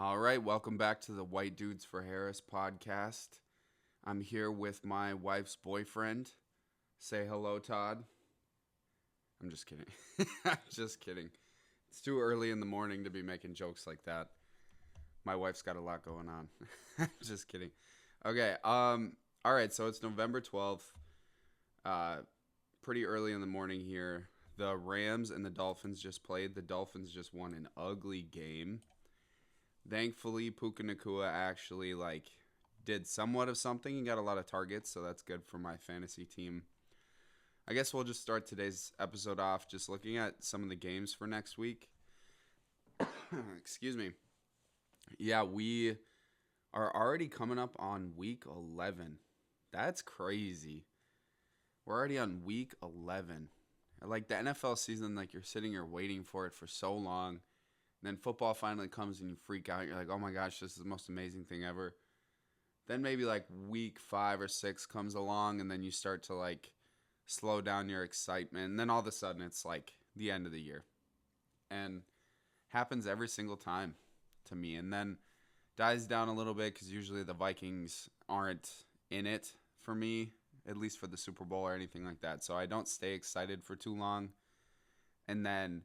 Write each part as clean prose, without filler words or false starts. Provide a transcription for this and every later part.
All right, welcome back to the White Dudes for Harris podcast. I'm here with my wife's boyfriend. Say hello, Todd. I'm just kidding. I'm just kidding. It's too early in the morning to be making jokes like that. My wife's got a lot going on. Just kidding. Okay. All right. So it's November 12th. Uh, Pretty early in the morning here. The Rams and the Dolphins just played. The Dolphins just won an ugly game. Thankfully, Puka Nakua actually did somewhat of something. He got a lot of targets, so that's good for my fantasy team. I guess we'll just start today's episode off just looking at some of the games for next week. Excuse me. Yeah, we are already coming up on week 11. That's crazy. We're already on week 11. Like the NFL season, like you're sitting here waiting for it for so long. And then football finally comes and you freak out. You're like, oh my gosh, this is the most amazing thing ever. Then maybe like week 5 or 6 comes along and then you start to slow down your excitement. And then all of a sudden it's like the end of the year. And happens every single time to me. And then dies down a little bit because usually the Vikings aren't in it for me, at least for the Super Bowl or anything like that. So I don't stay excited for too long. And then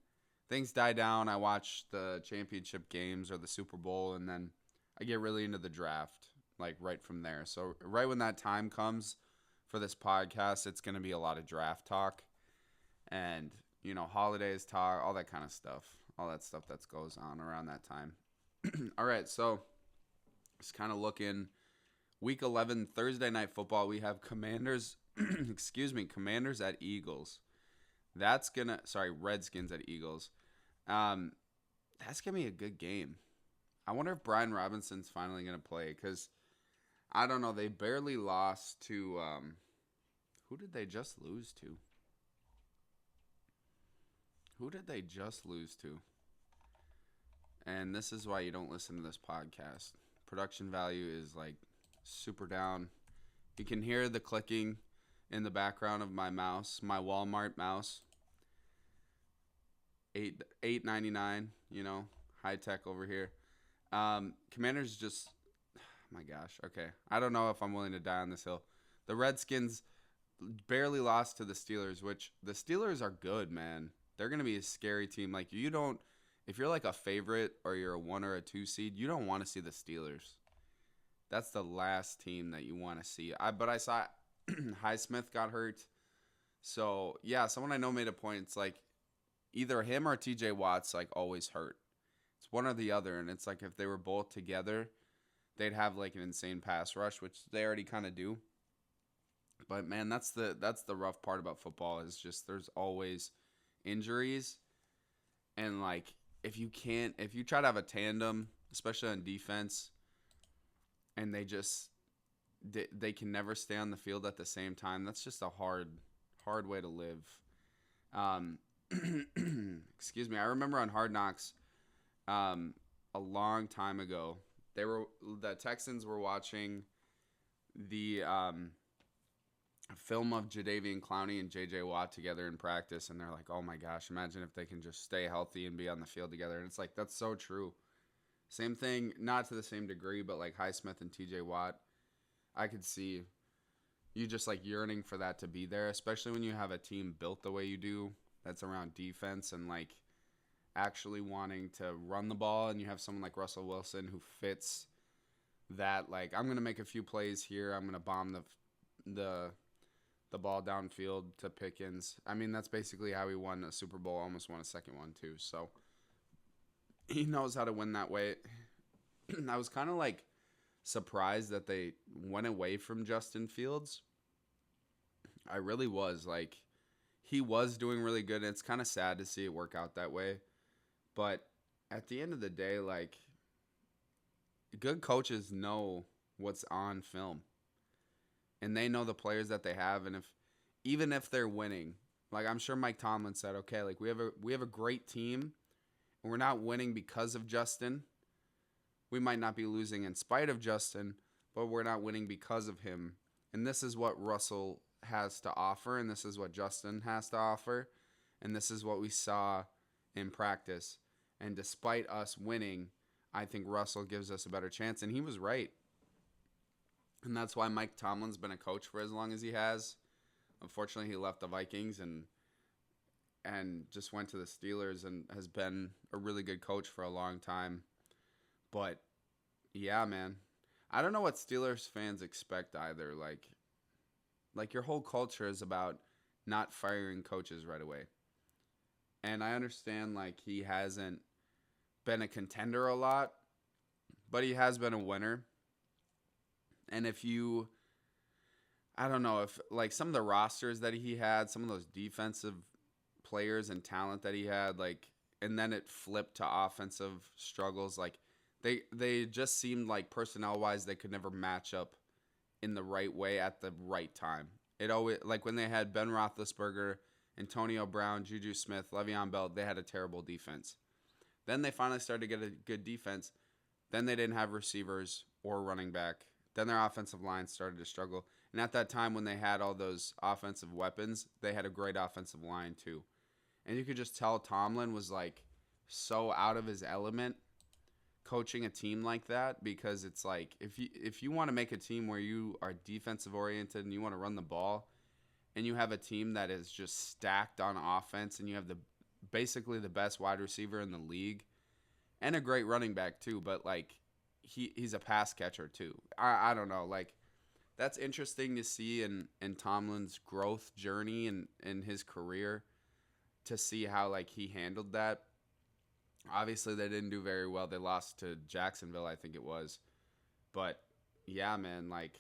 things die down. I watch the championship games or the Super Bowl, and then I get really into the draft, like right from there. So right when that time comes for this podcast, it's going to be a lot of draft talk and, holidays talk, all that kind of stuff, all that stuff that goes on around that time. All right, so just kind of looking. Week 11, Thursday Night Football, we have Commanders, Commanders at Eagles. Redskins at Eagles. That's going to be a good game. I wonder if Brian Robinson's finally going to play because, I don't know, they barely lost to, who did they just lose to? Who did they just lose to? And this is why you don't listen to this podcast. Production value is super down. You can hear the clicking in the background of my mouse, my Walmart mouse. $8.99, high tech over here. Commanders just, oh my gosh, okay. I don't know if I'm willing to die on this hill. The Redskins barely lost to the Steelers, which the Steelers are good, man. They're gonna be a scary team. If you're like a favorite or you're a 1 or a 2 seed, you don't want to see the Steelers. That's the last team that you want to see. But I saw Highsmith got hurt. So, yeah, someone I know made a point. It's like either him or TJ Watt's always hurt. It's one or the other. And it's like if they were both together, they'd have an insane pass rush, which they already kind of do. But, man, that's the rough part about football is just there's always injuries. And, if you try to have a tandem, especially on defense, and they can never stay on the field at the same time. That's just a hard way to live. Excuse me. I remember on Hard Knocks, a long time ago, the Texans were watching the film of Jadeveon Clowney and J.J. Watt together in practice, and they're like, "Oh my gosh, imagine if they can just stay healthy and be on the field together." And it's like that's so true. Same thing, not to the same degree, but Highsmith and TJ Watt, I could see you just yearning for that to be there, especially when you have a team built the way you do that's around defense and actually wanting to run the ball, and you have someone like Russell Wilson who fits that. I'm going to make a few plays here. I'm going to bomb the ball downfield to Pickens. I mean, that's basically how he won a Super Bowl, almost won a second one too. So he knows how to win that way. I was kind of surprised that they went away from Justin Fields. I really was. He was doing really good, and it's kind of sad to see it work out that way. But at the end of the day, good coaches know what's on film. And they know the players that they have, and even if they're winning, I'm sure Mike Tomlin said, okay, we have a great team, and we're not winning because of Justin. We might not be losing in spite of Justin, but we're not winning because of him. And this is what Russell has to offer, and this is what Justin has to offer, and this is what we saw in practice. And despite us winning, I think Russell gives us a better chance. And he was right. And that's why Mike Tomlin's been a coach for as long as he has. Unfortunately, he left the Vikings and just went to the Steelers and has been a really good coach for a long time. But yeah, man. I don't know what Steelers fans expect either. Like your whole culture is about not firing coaches right away. And I understand like he hasn't been a contender a lot, but he has been a winner. And if you I don't know if like some of the rosters that he had, some of those defensive players and talent that he had, like, and then it flipped to offensive struggles. Like they just seemed like personnel wise they could never match up in the right way at the right time. It always like when they had Ben Roethlisberger, Antonio Brown, Juju Smith, Le'Veon Bell, they had a terrible defense. Then they finally started to get a good defense. Then they didn't have receivers or running back. Then their offensive line started to struggle. And at that time, when they had all those offensive weapons, they had a great offensive line too. And you could just tell Tomlin was like so out of his element coaching a team like that, because it's like if you want to make a team where you are defensive oriented and you want to run the ball, and you have a team that is just stacked on offense, and you have the basically the best wide receiver in the league and a great running back too, but like he's a pass catcher too. I don't know, like that's interesting to see in Tomlin's growth journey and in his career, to see how like he handled that. Obviously they didn't do very well. They lost to Jacksonville, I think it was. But yeah, man, like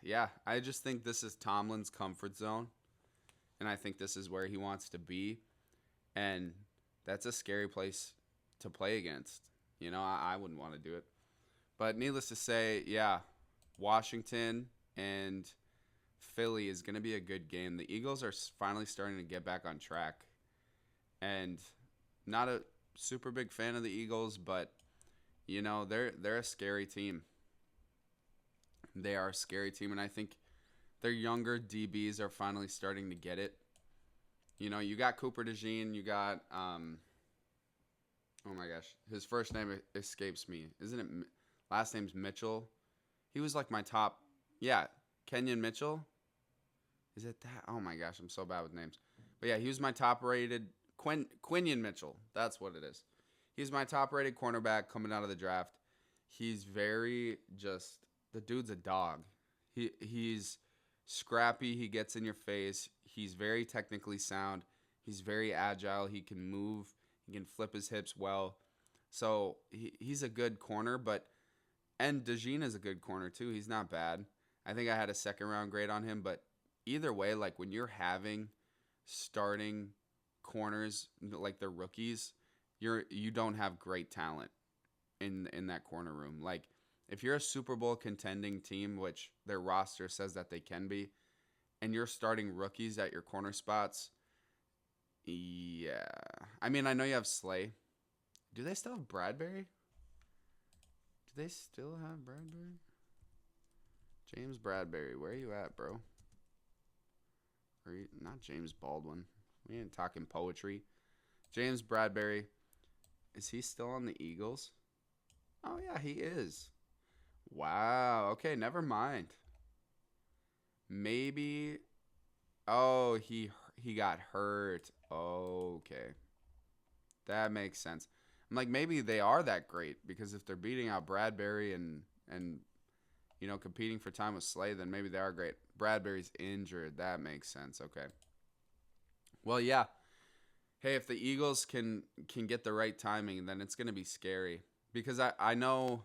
yeah, I just think this is Tomlin's comfort zone, and I think this is where he wants to be, and that's a scary place to play against. You know, I wouldn't want to do it. But needless to say, yeah, Washington and Philly is going to be a good game. The Eagles are finally starting to get back on track. And not a super big fan of the Eagles, but you know, they're a scary team. They are a scary team, and I think their younger DBs are finally starting to get it. You know, you got Cooper DeJean, you got oh my gosh, his first name escapes me. Isn't it last name's Mitchell? He was like my top. Yeah, Kenyon Mitchell. Is it that? Oh my gosh, I'm so bad with names. But yeah, he was my top rated Quinion Mitchell. That's what it is. He's my top rated cornerback coming out of the draft. He's very just the dude's a dog. He's scrappy, he gets in your face. He's very technically sound. He's very agile. He can move. He can flip his hips well. So he's a good corner, and DeJean is a good corner too. He's not bad. I think I had a second round grade on him, but either way, like when you're having starting corners like the rookies, you don't have great talent in that corner room. Like if you're a Super Bowl contending team, which their roster says that they can be, and you're starting rookies at your corner spots, yeah. I mean, I know you have Slay. Do they still have Bradbury? Do they still have Bradbury? James Bradbury, where are you at, bro? Are you, not James Baldwin. We ain't talking poetry. James Bradbury, is he still on the Eagles? Oh yeah, he is. Wow. Okay, never mind. Maybe. Oh, he got hurt. Okay, that makes sense. I'm like, maybe they are that great, because if they're beating out Bradbury and you know competing for time with Slay, then maybe they are great. Bradbury's injured. That makes sense. Okay. Well, yeah. Hey, if the Eagles can get the right timing, then it's gonna be scary, because I know,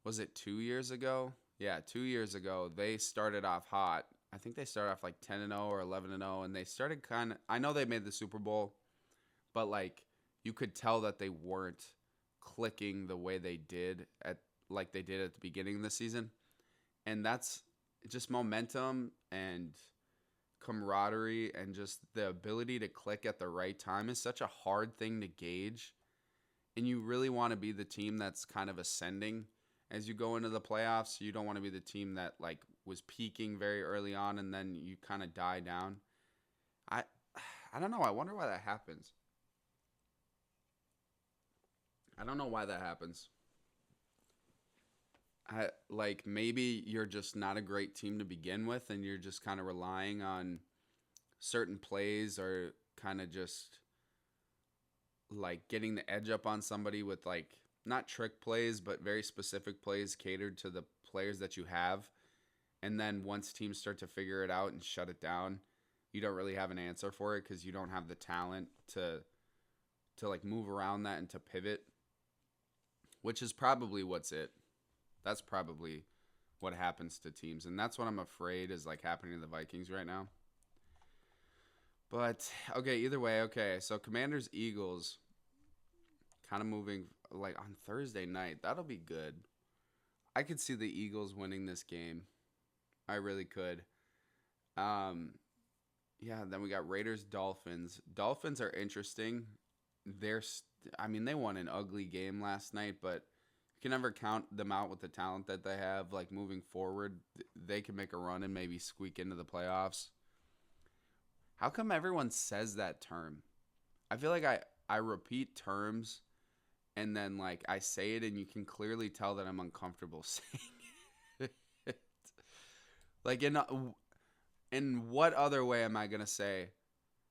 was it 2 years ago? Yeah, 2 years ago they started off hot. I think they started off like 10-0 or 11-0, and they started kind of. I know they made the Super Bowl, but like you could tell that they weren't clicking the way they did at the beginning of the season, and that's just momentum and camaraderie and just the ability to click at the right time is such a hard thing to gauge, and you really want to be the team that's kind of ascending as you go into the playoffs. You don't want to be the team that like was peaking very early on and then you kind of die down. I don't know. I wonder why that happens. I don't know why that happens. Like maybe you're just not a great team to begin with, and you're just kind of relying on certain plays or kind of just like getting the edge up on somebody with like not trick plays, but very specific plays catered to the players that you have. And then once teams start to figure it out and shut it down, you don't really have an answer for it because you don't have the talent to like move around that and to pivot, which is probably what's it. That's probably what happens to teams, and that's what I'm afraid is like happening to the Vikings right now. But okay, either way, okay. So Commanders Eagles kind of moving like on Thursday night. That'll be good. I could see the Eagles winning this game. I really could. Um yeah, then we got Raiders Dolphins. Dolphins are interesting. I mean, they won an ugly game last night, but you can never count them out with the talent that they have. Like moving forward, they can make a run and maybe squeak into the playoffs. How come everyone says that term? I feel like I repeat terms and then like I say it and you can clearly tell that I'm uncomfortable saying it. Like in what other way am I gonna say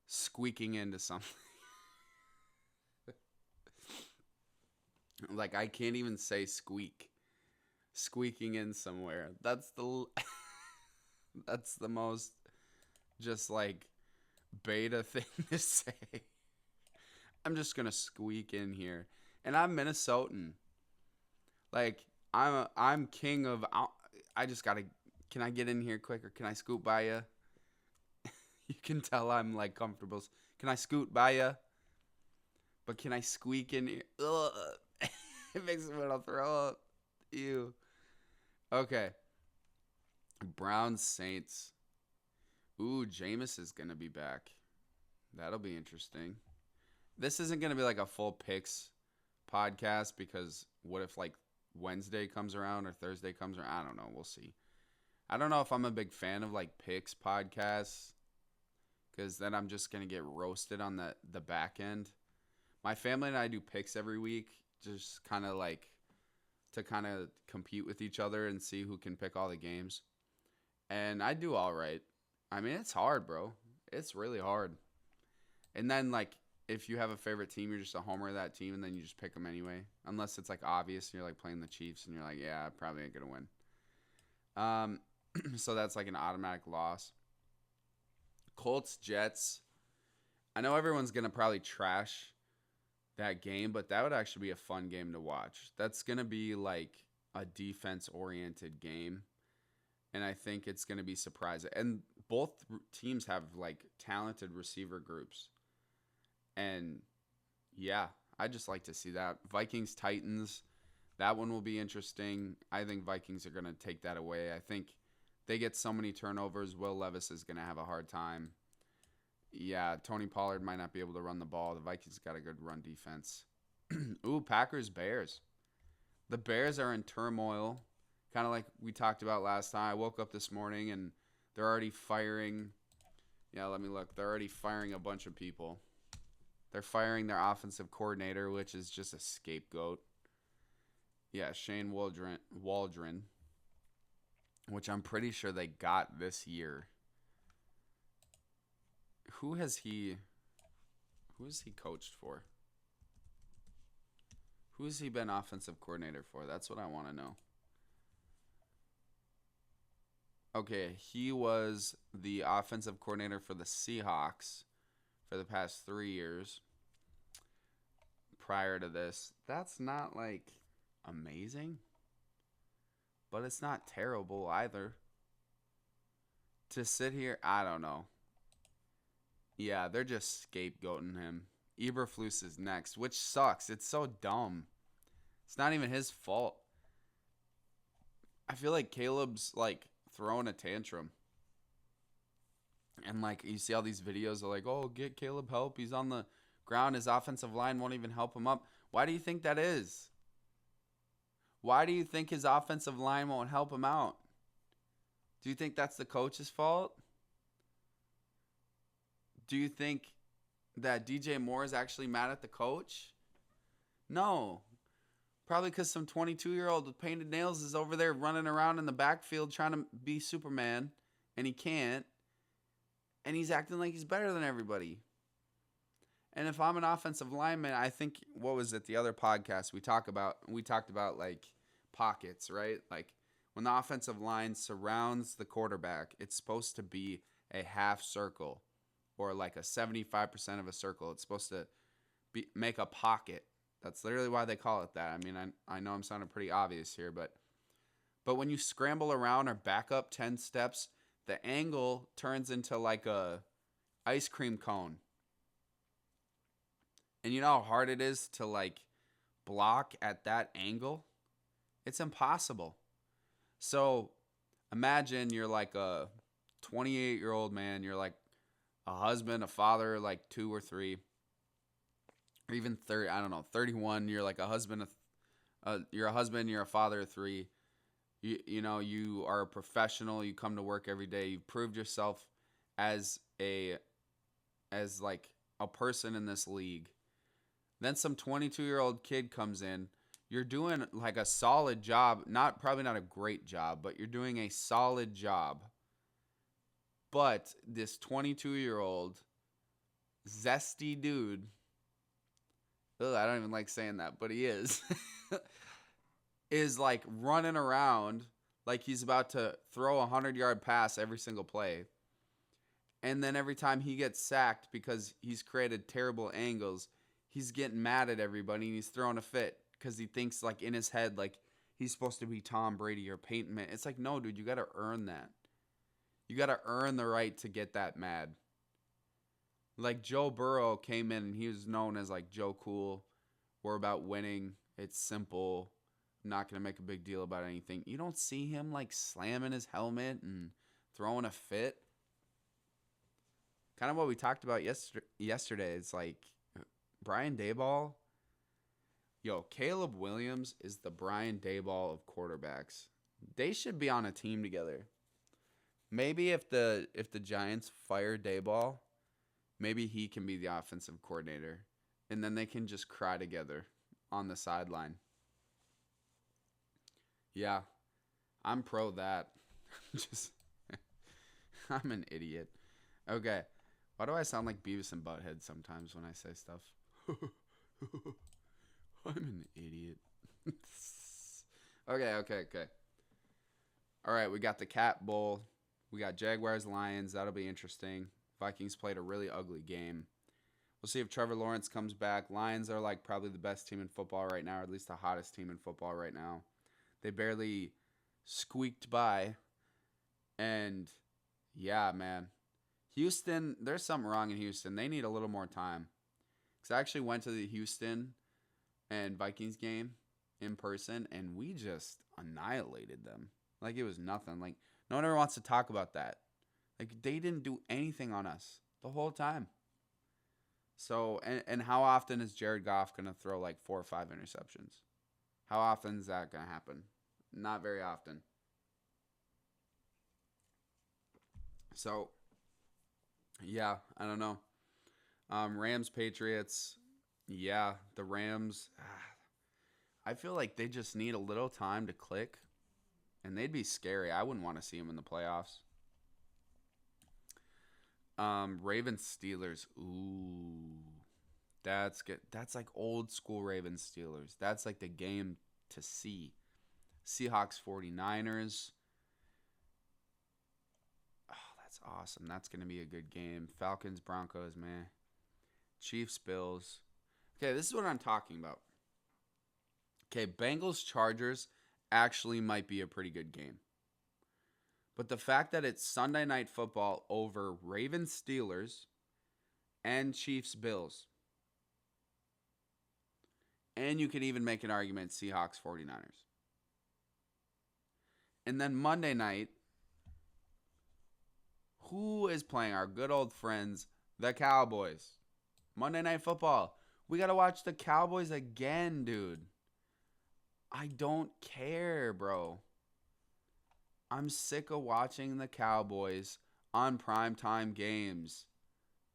squeaking into something? Like I can't even say squeak. Squeaking in somewhere. That's the most just like beta thing to say. I'm just gonna squeak in here, and I'm Minnesotan. Like I'm king of. I just gotta. Can I get in here quicker? Can I scoot by you? You can tell I'm like comfortable. Can I scoot by you? But can I squeak in here? Ugh. It makes me want to throw up. Ew. Okay. Browns Saints. Ooh, Jameis is gonna be back. That'll be interesting. This isn't gonna be like a full picks podcast because what if like Wednesday comes around or Thursday comes around? I don't know. We'll see. I don't know if I'm a big fan of like picks podcasts because then I'm just gonna get roasted on the back end. My family and I do picks every week, just kind of like to kind of compete with each other and see who can pick all the games. And I do all right. I mean, it's hard, bro. It's really hard. And then like if you have a favorite team, you're just a homer of that team, and then you just pick them anyway, unless it's like obvious. And you're like playing the Chiefs, and you're like, yeah, I probably ain't gonna win. So that's like an automatic loss. Colts Jets. I know everyone's gonna probably trash that game, but that would actually be a fun game to watch. That's gonna be like a defense oriented game, and I think it's gonna be surprising. And both teams have like talented receiver groups, and yeah, I just like to see that. Vikings Titans. That one will be interesting. I think Vikings are gonna take that away. I think they get so many turnovers. Will Levis is gonna have a hard time. Yeah, Tony Pollard might not be able to run the ball. The Vikings got a good run defense. Ooh, Packers, Bears. The Bears are in turmoil, kind of like we talked about last time. I woke up this morning and they're already firing. Yeah, let me look. They're already firing a bunch of people. They're firing their offensive coordinator, which is just a scapegoat. Yeah, Shane Waldron, which I'm pretty sure they got this year. Who has he coached for? Who has he been offensive coordinator for? That's what I want to know. Okay, he was the offensive coordinator for the Seahawks for the past 3 years. Prior to this, that's not like amazing, but it's not terrible either. To sit here, I don't know. Yeah, they're just scapegoating him. Eberflus is next, which sucks. It's so dumb. It's not even his fault. I feel like Caleb's like throwing a tantrum. And like you see all these videos of like, oh, get Caleb help. He's on the ground. His offensive line won't even help him up. Why do you think that is? Why do you think his offensive line won't help him out? Do you think that's the coach's fault? Do you think that DJ Moore is actually mad at the coach? No. Probably because some 22-year-old with painted nails is over there running around in the backfield trying to be Superman, and he can't. And he's acting like he's better than everybody. And if I'm an offensive lineman, I think, what was it, the other podcast we talked about like pockets, right? Like when the offensive line surrounds the quarterback, it's supposed to be a half circle or like a 75% of a circle. It's supposed to make a pocket. That's literally why they call it that. I mean, I know I'm sounding pretty obvious here, but when you scramble around or back up 10 steps, the angle turns into like a ice cream cone. And you know how hard it is to like block at that angle? It's impossible. So imagine you're like a 28-year-old man. You're like a husband, a father, like 2 or 3, or even 30. I don't know, 31. You're like a husband. You're a husband. You're a father of 3. You know, you are a professional. You come to work every day. You've proved yourself as like a person in this league. Then some 22-year-old kid comes in. You're doing like a solid job. Probably not a great job, but you're doing a solid job. But this 22-year-old zesty dude, I don't even like saying that, but he is, is like running around like he's about to throw a 100-yard pass every single play. And then every time he gets sacked because he's created terrible angles, he's getting mad at everybody and he's throwing a fit because he thinks like in his head like he's supposed to be Tom Brady or Peyton Manning. It's like, no, dude, you got to earn that. You got to earn the right to get that mad. Like Joe Burrow came in and he was known as like Joe Cool. We're about winning. It's simple. I'm not going to make a big deal about anything. You don't see him like slamming his helmet and throwing a fit. Kind of what we talked about yesterday. It's like Brian Daboll. Yo, Caleb Williams is the Brian Daboll of quarterbacks. They should be on a team together. Maybe if the Giants fire Daboll, maybe he can be the offensive coordinator. And then they can just cry together on the sideline. Yeah, I'm pro that. I'm an idiot. Okay. Why do I sound like Beavis and Butthead sometimes when I say stuff? I'm an idiot. Okay. All right, we got the Cat Bowl. We got Jaguars, Lions. That'll be interesting. Vikings played a really ugly game. We'll see if Trevor Lawrence comes back. Lions are like probably the best team in football right now, or at least the hottest team in football right now. They barely squeaked by. And yeah, man. Houston, there's something wrong in Houston. They need a little more time. Because I actually went to the Houston and Vikings game in person, and we just annihilated them. Like, it was nothing. Like, no one ever wants to talk about that. Like, they didn't do anything on us the whole time. So, and how often is Jared Goff going to throw, like, 4 or 5 interceptions? How often is that going to happen? Not very often. So, yeah, I don't know. Rams, Patriots. Yeah, the Rams. I feel like they just need a little time to click, and they'd be scary. I wouldn't want to see them in the playoffs. Ravens, Steelers. Ooh, that's good. That's like old school Ravens, Steelers. That's like the game to see. Seahawks, 49ers. That's awesome. That's going to be a good game. Falcons, Broncos, man. Chiefs, Bills. Okay, this is what I'm talking about. Okay, Bengals, Chargers actually might be a pretty good game. But the fact that it's Sunday Night Football over Ravens, Steelers and Chiefs, Bills. And you could even make an argument Seahawks, 49ers. And then Monday night, who is playing? Our good old friends, the Cowboys. Monday Night Football. We got to watch the Cowboys again, dude. I don't care, bro. I'm sick of watching the Cowboys on primetime games.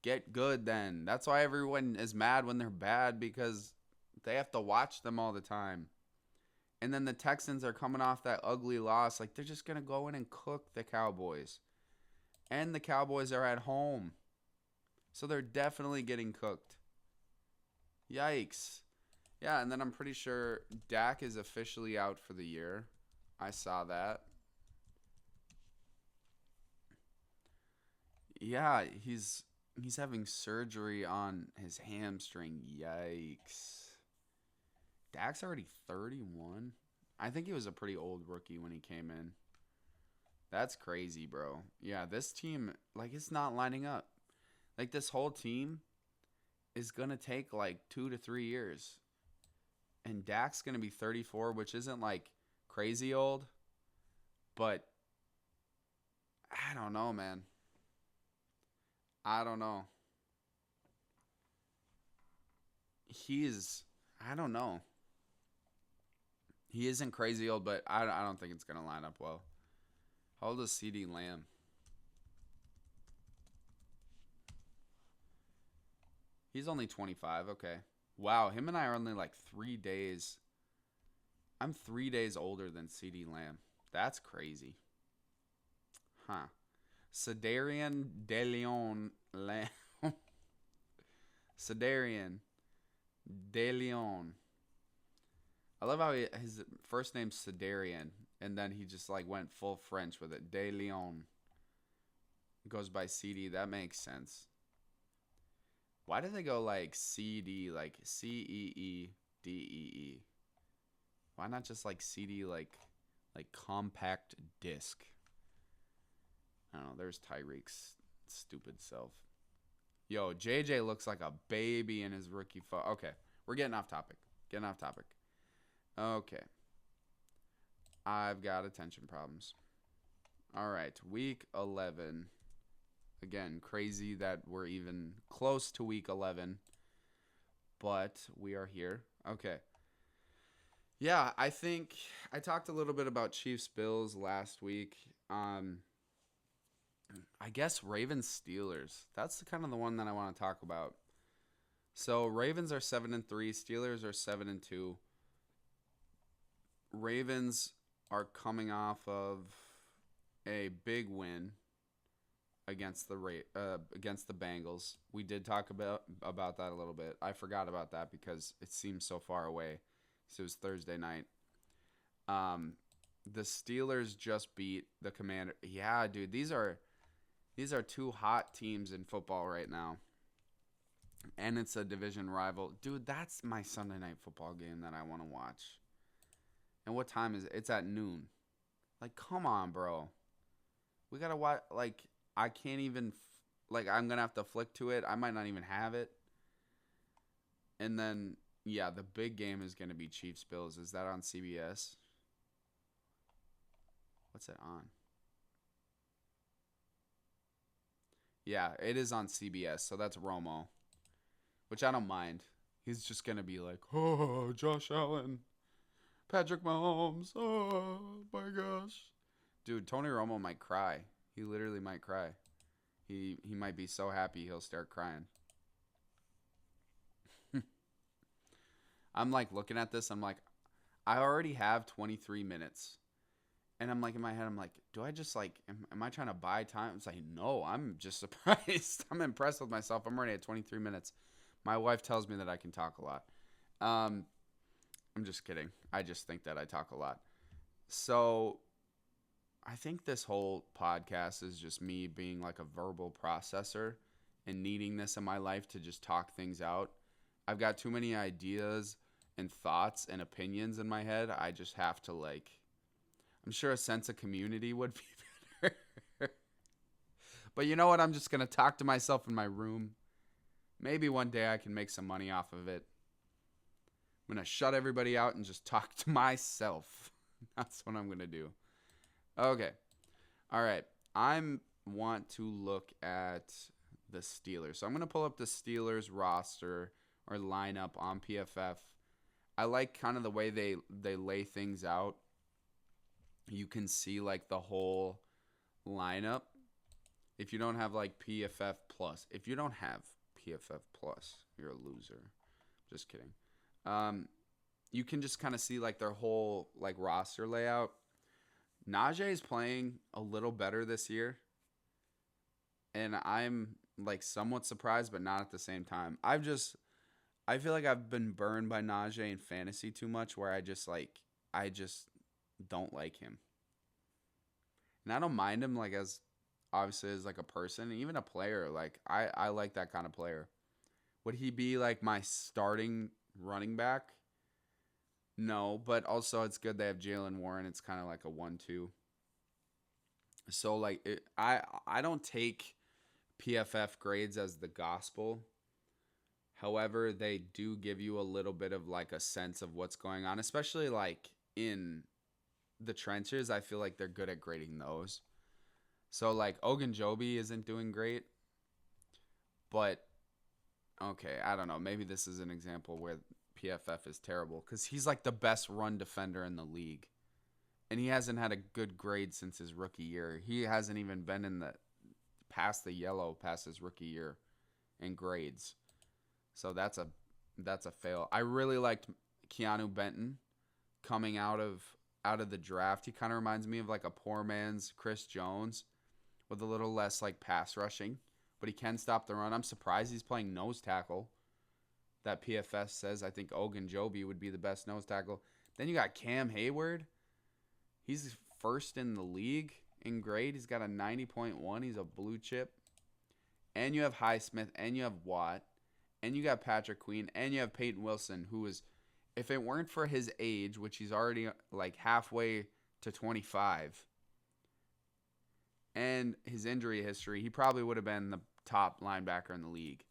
Get good then. That's why everyone is mad when they're bad, because they have to watch them all the time. And then the Texans are coming off that ugly loss. Like, they're just going to go in and cook the Cowboys. And the Cowboys are at home. So they're definitely getting cooked. Yikes. Yeah, and then I'm pretty sure Dak is officially out for the year. I saw that. Yeah, he's having surgery on his hamstring. Yikes. Dak's already 31. I think he was a pretty old rookie when he came in. That's crazy, bro. Yeah, this team, like, it's not lining up. Like, this whole team is going to take, like, 2 to 3 years. And Dak's going to be 34, which isn't, like, crazy old. But, I don't know, man. I don't know. I don't know. He isn't crazy old, but I don't think it's going to line up well. How old is CeeDee Lamb? He's only 25. Okay. Wow, him and I are only like 3 days. I'm 3 days older than CeeDee Lamb. That's crazy. Huh. Cedarian DeLeon Lamb. Cedarian DeLeon. I love how his first name's Cedarian, and then he just like went full French with it. DeLeon. Goes by CD. That makes sense. Why did they go like CD, like CEEDEE? Why not just like CD, like compact disc? I don't know. There's Tyreek's stupid self. Yo, JJ looks like a baby in his rookie photo. Okay, we're getting off topic. Okay. I've got attention problems. All right, week 11. Again, crazy that we're even close to week 11, but we are here. Okay. Yeah, I think I talked a little bit about Chiefs Bills last week. I guess Ravens Steelers. That's kind of the one that I want to talk about. So Ravens are 7-3, Steelers are 7-2. Ravens are coming off of a big win against the Bengals. We did talk about that a little bit. I forgot about that because it seems so far away. So it was Thursday night. The Steelers just beat the Commander. Yeah, dude, these are two hot teams in football right now. And it's a division rival. Dude, that's my Sunday night football game that I want to watch. And what time is it? It's at noon. Like, come on, bro. We got to watch. Like, I can't even. I'm going to have to flick to it. I might not even have it. And then, yeah, the big game is going to be Chiefs Bills. Is that on CBS? What's it on? Yeah, it is on CBS. So that's Romo. Which I don't mind. He's just going to be like, oh, Josh Allen. Patrick Mahomes. Oh, my gosh. Dude, Tony Romo might cry. He literally might cry. He might be so happy he'll start crying. I'm like looking at this. I'm like, I already have 23 minutes. And I'm like in my head, I'm like, do I just like, am I trying to buy time? It's like, no, I'm just surprised. I'm impressed with myself. I'm already at 23 minutes. My wife tells me that I can talk a lot. I'm just kidding. I just think that I talk a lot. So I think this whole podcast is just me being like a verbal processor and needing this in my life to just talk things out. I've got too many ideas and thoughts and opinions in my head. I just have to I'm sure a sense of community would be better. But you know what? I'm just going to talk to myself in my room. Maybe one day I can make some money off of it. I'm going to shut everybody out and just talk to myself. That's what I'm going to do. Okay. All right. I want to look at the Steelers. So I'm going to pull up the Steelers roster or lineup on PFF. I like kind of the way they lay things out. You can see like the whole lineup. If you don't have like PFF Plus. If you don't have PFF Plus, you're a loser. Just kidding. you can just kind of see like their whole like roster layout. Najee is playing a little better this year, and I'm like somewhat surprised, but not at the same time. I feel like I've been burned by Najee in fantasy too much, where I just don't like him, and I don't mind him like as obviously as like a person, even a player. Like I like that kind of player. Would he be like my starting running back? No, but also it's good they have Jalen Warren. It's kind of like a 1-2. So like I don't take PFF grades as the gospel. However, they do give you a little bit of like a sense of what's going on, especially like in the trenches. I feel like they're good at grading those. So like Ogunjobi isn't doing great, but okay, I don't know. Maybe this is an example where PFF is terrible because he's like the best run defender in the league, and he hasn't had a good grade since his rookie year. He hasn't even been in the past the yellow past his rookie year in grades. So that's a fail. I really liked Keanu Benton coming out of the draft. He kind of reminds me of like a poor man's Chris Jones with a little less like pass rushing, but he can stop the run. I'm surprised he's playing nose tackle. That PFS says I think Ogunjobi would be the best nose tackle. Then you got Cam Hayward. He's first in the league in grade. He's got a 90.1. He's a blue chip. And you have Highsmith, and you have Watt, and you got Patrick Queen, and you have Peyton Wilson, who is, if it weren't for his age, which he's already like halfway to 25, and his injury history, he probably would have been the top linebacker in the league.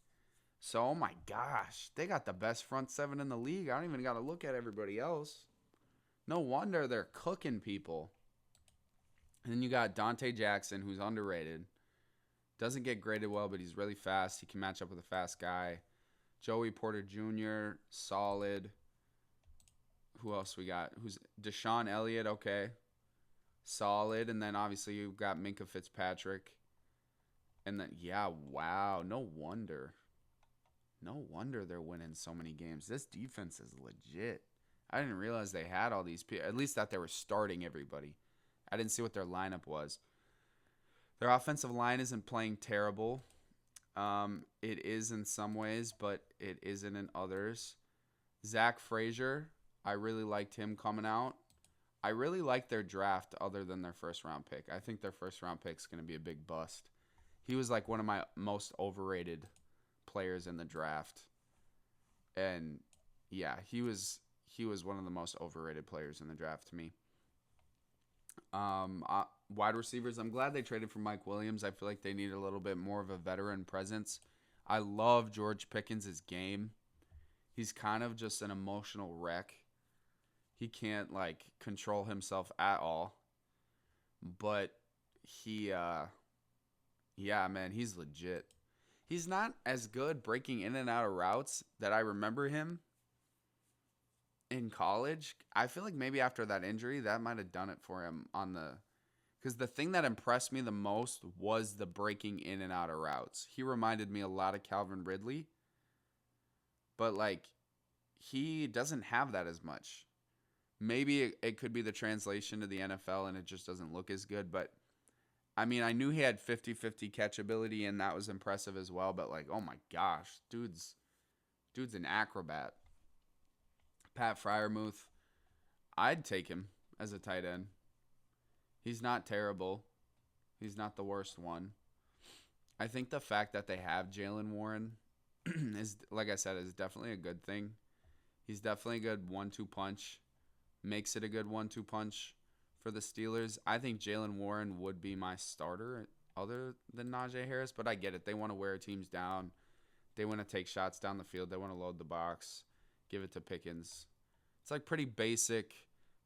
So, oh my gosh, they got the best front seven in the league. I don't even got to look at everybody else. No wonder they're cooking people. And then you got Dante Jackson, who's underrated. Doesn't get graded well, but he's really fast. He can match up with a fast guy. Joey Porter Jr., solid. Who else we got? Who's Deshaun Elliott? Okay. Solid. And then obviously you've got Minkah Fitzpatrick. And then, yeah, wow. No wonder. No wonder they're winning so many games. This defense is legit. I didn't realize they had all these people. At least that they were starting everybody. I didn't see what their lineup was. Their offensive line isn't playing terrible. It is in some ways, but it isn't in others. Zach Frazier, I really liked him coming out. I really like their draft other than their first round pick. I think their first round pick is going to be a big bust. He was like one of my most overrated players in the draft. And yeah, he was one of the most overrated players in the draft to me. Wide receivers, I'm glad they traded for Mike Williams. I feel like they need a little bit more of a veteran presence. I love George Pickens' game. He's kind of just an emotional wreck. He can't like control himself at all. But yeah, man, he's legit. He's not as good breaking in and out of routes that I remember him in college. I feel like maybe after that injury, that might have done it for him because the thing that impressed me the most was the breaking in and out of routes. He reminded me a lot of Calvin Ridley, but like he doesn't have that as much. Maybe it could be the translation to the NFL and it just doesn't look as good, but I mean, I knew he had 50-50 catchability and that was impressive as well, but like, oh my gosh, dude's an acrobat. Pat Freiermuth, I'd take him as a tight end. He's not terrible. He's not the worst one. I think the fact that they have Jalen Warren is, like I said, is definitely a good thing. He's definitely a good 1-2 punch. Makes it a good 1-2 punch for the Steelers. I think Jalen Warren would be my starter other than Najee Harris, but I get it. They want to wear teams down. They want to take shots down the field. They want to load the box, give it to Pickens. It's like pretty basic,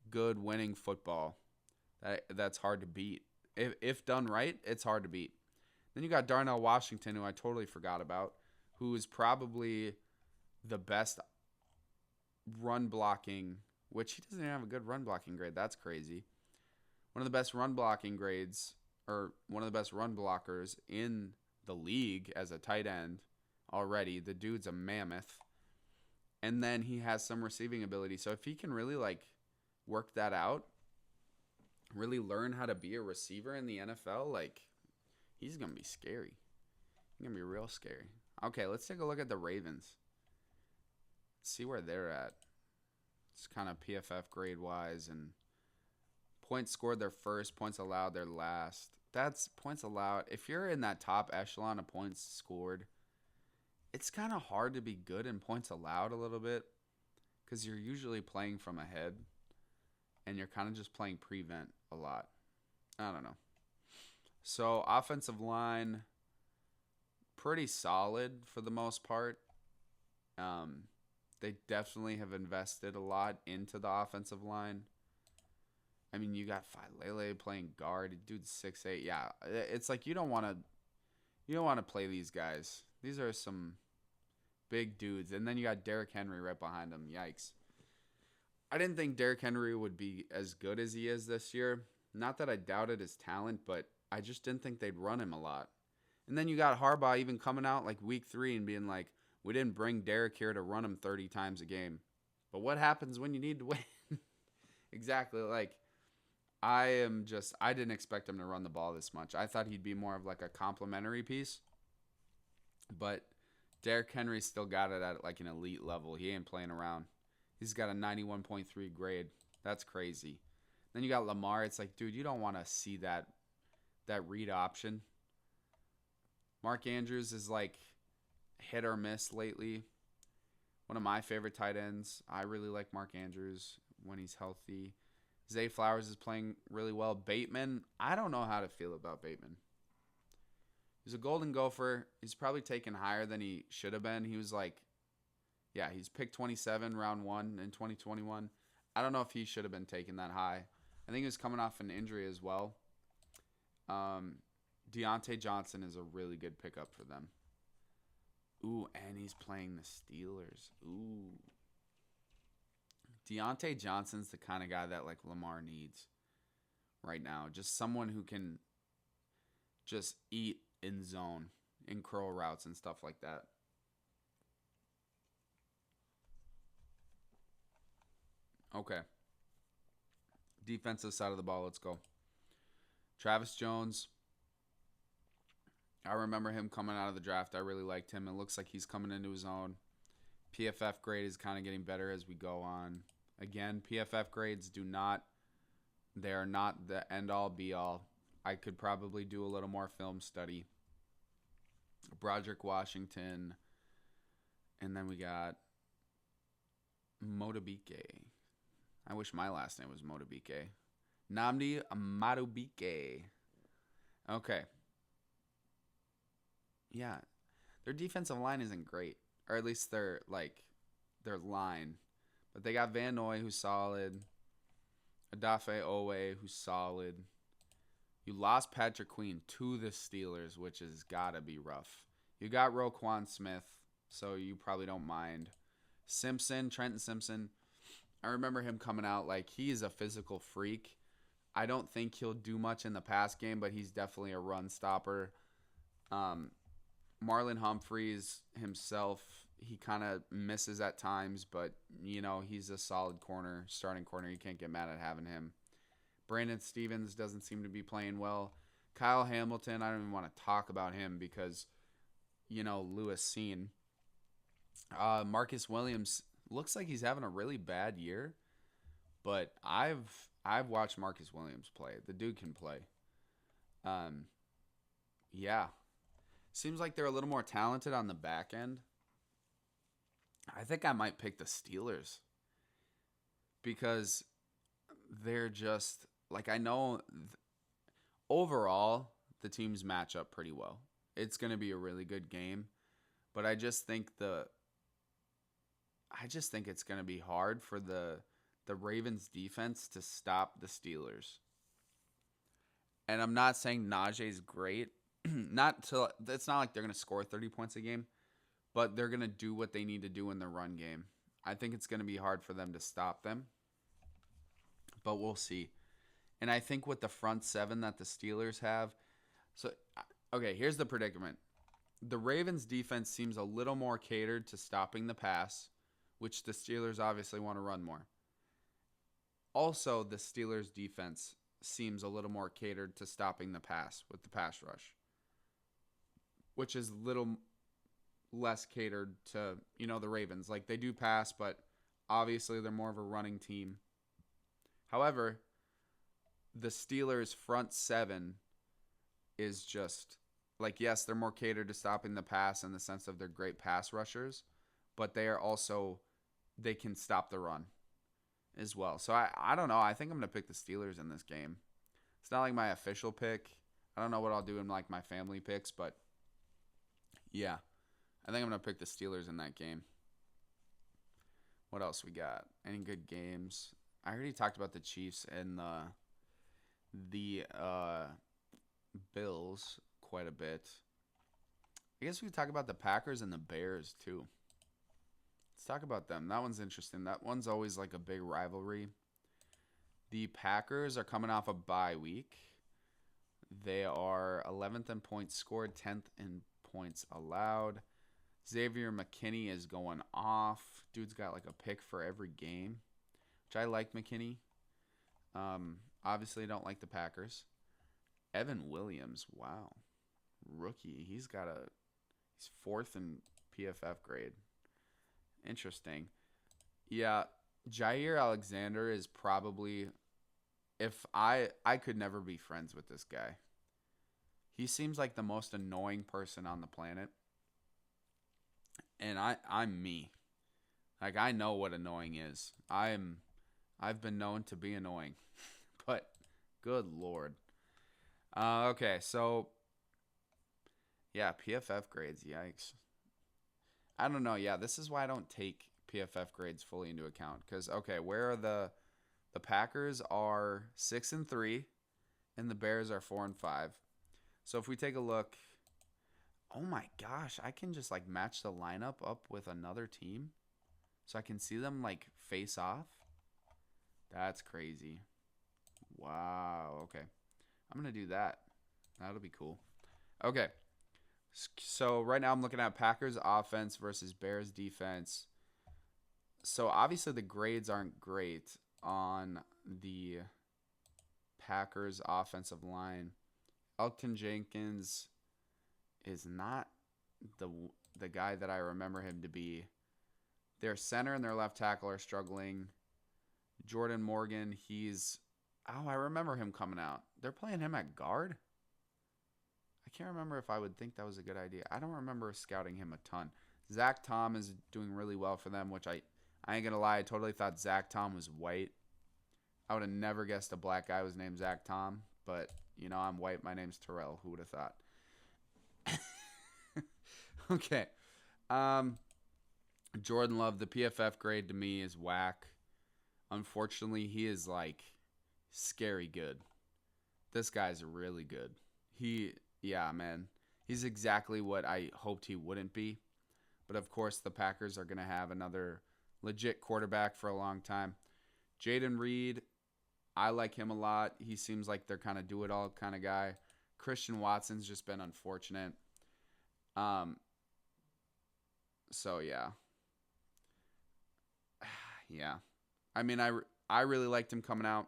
good winning football. That's hard to beat. If done right, it's hard to beat. Then you got Darnell Washington, who I totally forgot about, who is probably the best run blocking, which he doesn't even have a good run blocking grade. That's crazy. One of the best run blocking grades, or one of the best run blockers in the league as a tight end already. The dude's a mammoth. and then he has some receiving ability. So if he can really like work that out, really learn how to be a receiver in the NFL, like he's gonna be scary. He's gonna be real scary. Okay, let's take a look at the Ravens. See where they're at. It's kind of PFF grade wise, and points scored their first, points allowed their last. That's points allowed. If you're in that top echelon of points scored, it's kind of hard to be good in points allowed a little bit because you're usually playing from ahead and you're kind of just playing prevent a lot. I don't know. So offensive line, pretty solid for the most part. They definitely have invested a lot into the offensive line. I mean, you got Filele playing guard. Dude's 6'8". Yeah, it's like you don't want to play these guys. These are some big dudes, and then you got Derrick Henry right behind him. Yikes! I didn't think Derrick Henry would be as good as he is this year. Not that I doubted his talent, but I just didn't think they'd run him a lot. And then you got Harbaugh even coming out like week 3 and being like, we didn't bring Derrick here to run him 30 times a game. But what happens when you need to win? Exactly. Like, I didn't expect him to run the ball this much. I thought he'd be more of like a complimentary piece. But Derrick Henry still got it at like an elite level. He ain't playing around. He's got a 91.3 grade. That's crazy. Then you got Lamar. It's like, dude, you don't want to see that read option. Mark Andrews is like hit or miss lately. One of my favorite tight ends. I really like Mark Andrews when he's healthy. Zay Flowers is playing really well. Bateman, I don't know how to feel about Bateman. He's a Golden Gopher. He's probably taken higher than he should have been. He was like, yeah, he's picked 27 round 1 in 2021. I don't know if he should have been taken that high. I think he was coming off an injury as well. Deontay Johnson is a really good pickup for them. Ooh, and he's playing the Steelers. Ooh. Deontay Johnson's the kind of guy that like Lamar needs right now. Just someone who can just eat in zone, in curl routes and stuff like that. Okay. Defensive side of the ball, let's go. Travis Jones. I remember him coming out of the draft. I really liked him. It looks like he's coming into his own. PFF grade is kind of getting better as we go on. Again, PFF grades they are not the end-all, be-all. I could probably do a little more film study. Broderick Washington. And then we got Modibike. I wish my last name was Modibike. Nnamdi Madubuike. Okay. Yeah. Their defensive line isn't great. Or at least their line. But they got Van Noy, who's solid. Odafe Owe, who's solid. You lost Patrick Queen to the Steelers, which has got to be rough. You got Roquan Smith, so you probably don't mind. Trenton Simpson. I remember him coming out like he's a physical freak. I don't think he'll do much in the pass game, but he's definitely a run stopper. Marlon Humphreys himself, he kind of misses at times, but, he's a solid starting corner. You can't get mad at having him. Brandon Stevens doesn't seem to be playing well. Kyle Hamilton, I don't even want to talk about him because, Lewis seen. Marcus Williams looks like he's having a really bad year, but I've watched Marcus Williams play. The dude can play. Yeah. Seems like they're a little more talented on the back end. I think I might pick the Steelers because they're just like, I know overall the teams match up pretty well. It's going to be a really good game, but I just think it's going to be hard for the Ravens defense to stop the Steelers. And I'm not saying Najee's great. It's not like they're going to score 30 points a game, but they're going to do what they need to do in the run game. I think it's going to be hard for them to stop them, but we'll see. And I think with the front seven that the Steelers have, okay, here's the predicament. The Ravens defense seems a little more catered to stopping the pass, which the Steelers obviously want to run more. Also, the Steelers' defense seems a little more catered to stopping the pass with the pass rush, which is little less catered to, the Ravens. Like, they do pass, but obviously they're more of a running team. However, the Steelers' front seven is just, like, yes, they're more catered to stopping the pass in the sense of they're great pass rushers, but they are also, they can stop the run as well. So I don't know. I think I'm going to pick the Steelers in this game. It's not like my official pick. I don't know what I'll do in like my family picks, but yeah, I think I'm going to pick the Steelers in that game. What else we got? Any good games? I already talked about the Chiefs and the Bills quite a bit. I guess we could talk about the Packers and the Bears too. Let's talk about them. That one's interesting. That one's always like a big rivalry. The Packers are coming off a bye week. They are 11th in points scored, 10th in points allowed. Xavier McKinney is going off. Dude's got like a pick for every game, which I like McKinney. Obviously, I don't like the Packers. Evan Williams, wow. Rookie. He's fourth in PFF grade. Interesting. Yeah, Jair Alexander is probably, if I could never be friends with this guy. He seems like the most annoying person on the planet. And I'm me. Like, I know what annoying is. I've been known to be annoying. But good Lord. Okay, so yeah, PFF grades, yikes. I don't know. Yeah, this is why I don't take PFF grades fully into account. Because, okay, where are the Packers are 6-3, and the Bears are 4-5. So if we take a look, oh my gosh, I can just like match the lineup up with another team, so I can see them like face off. That's crazy. Wow. Okay, I'm gonna do that. That'll be cool. Okay. So right now I'm looking at Packers offense versus Bears defense. So obviously the grades aren't great on the Packers offensive line. Elgton Jenkins is not the guy that I remember him to be. Their center and their left tackle are struggling. Jordan Morgan, I remember him coming out. They're playing him at guard? I can't remember if I would think that was a good idea. I don't remember scouting him a ton. Zach Tom is doing really well for them, which I ain't going to lie. I totally thought Zach Tom was white. I would have never guessed a black guy was named Zach Tom, but, I'm white. My name's Terrell. Who would have thought? Okay. Jordan Love, the PFF grade to me is whack. Unfortunately, he is like scary good. This guy's really good. Yeah, man. He's exactly what I hoped he wouldn't be. But of course, the Packers are going to have another legit quarterback for a long time. Jaden Reed, I like him a lot. He seems like they're kind of do-it-all kind of guy. Christian Watson's just been unfortunate. So, yeah. Yeah. I mean, I really liked him coming out.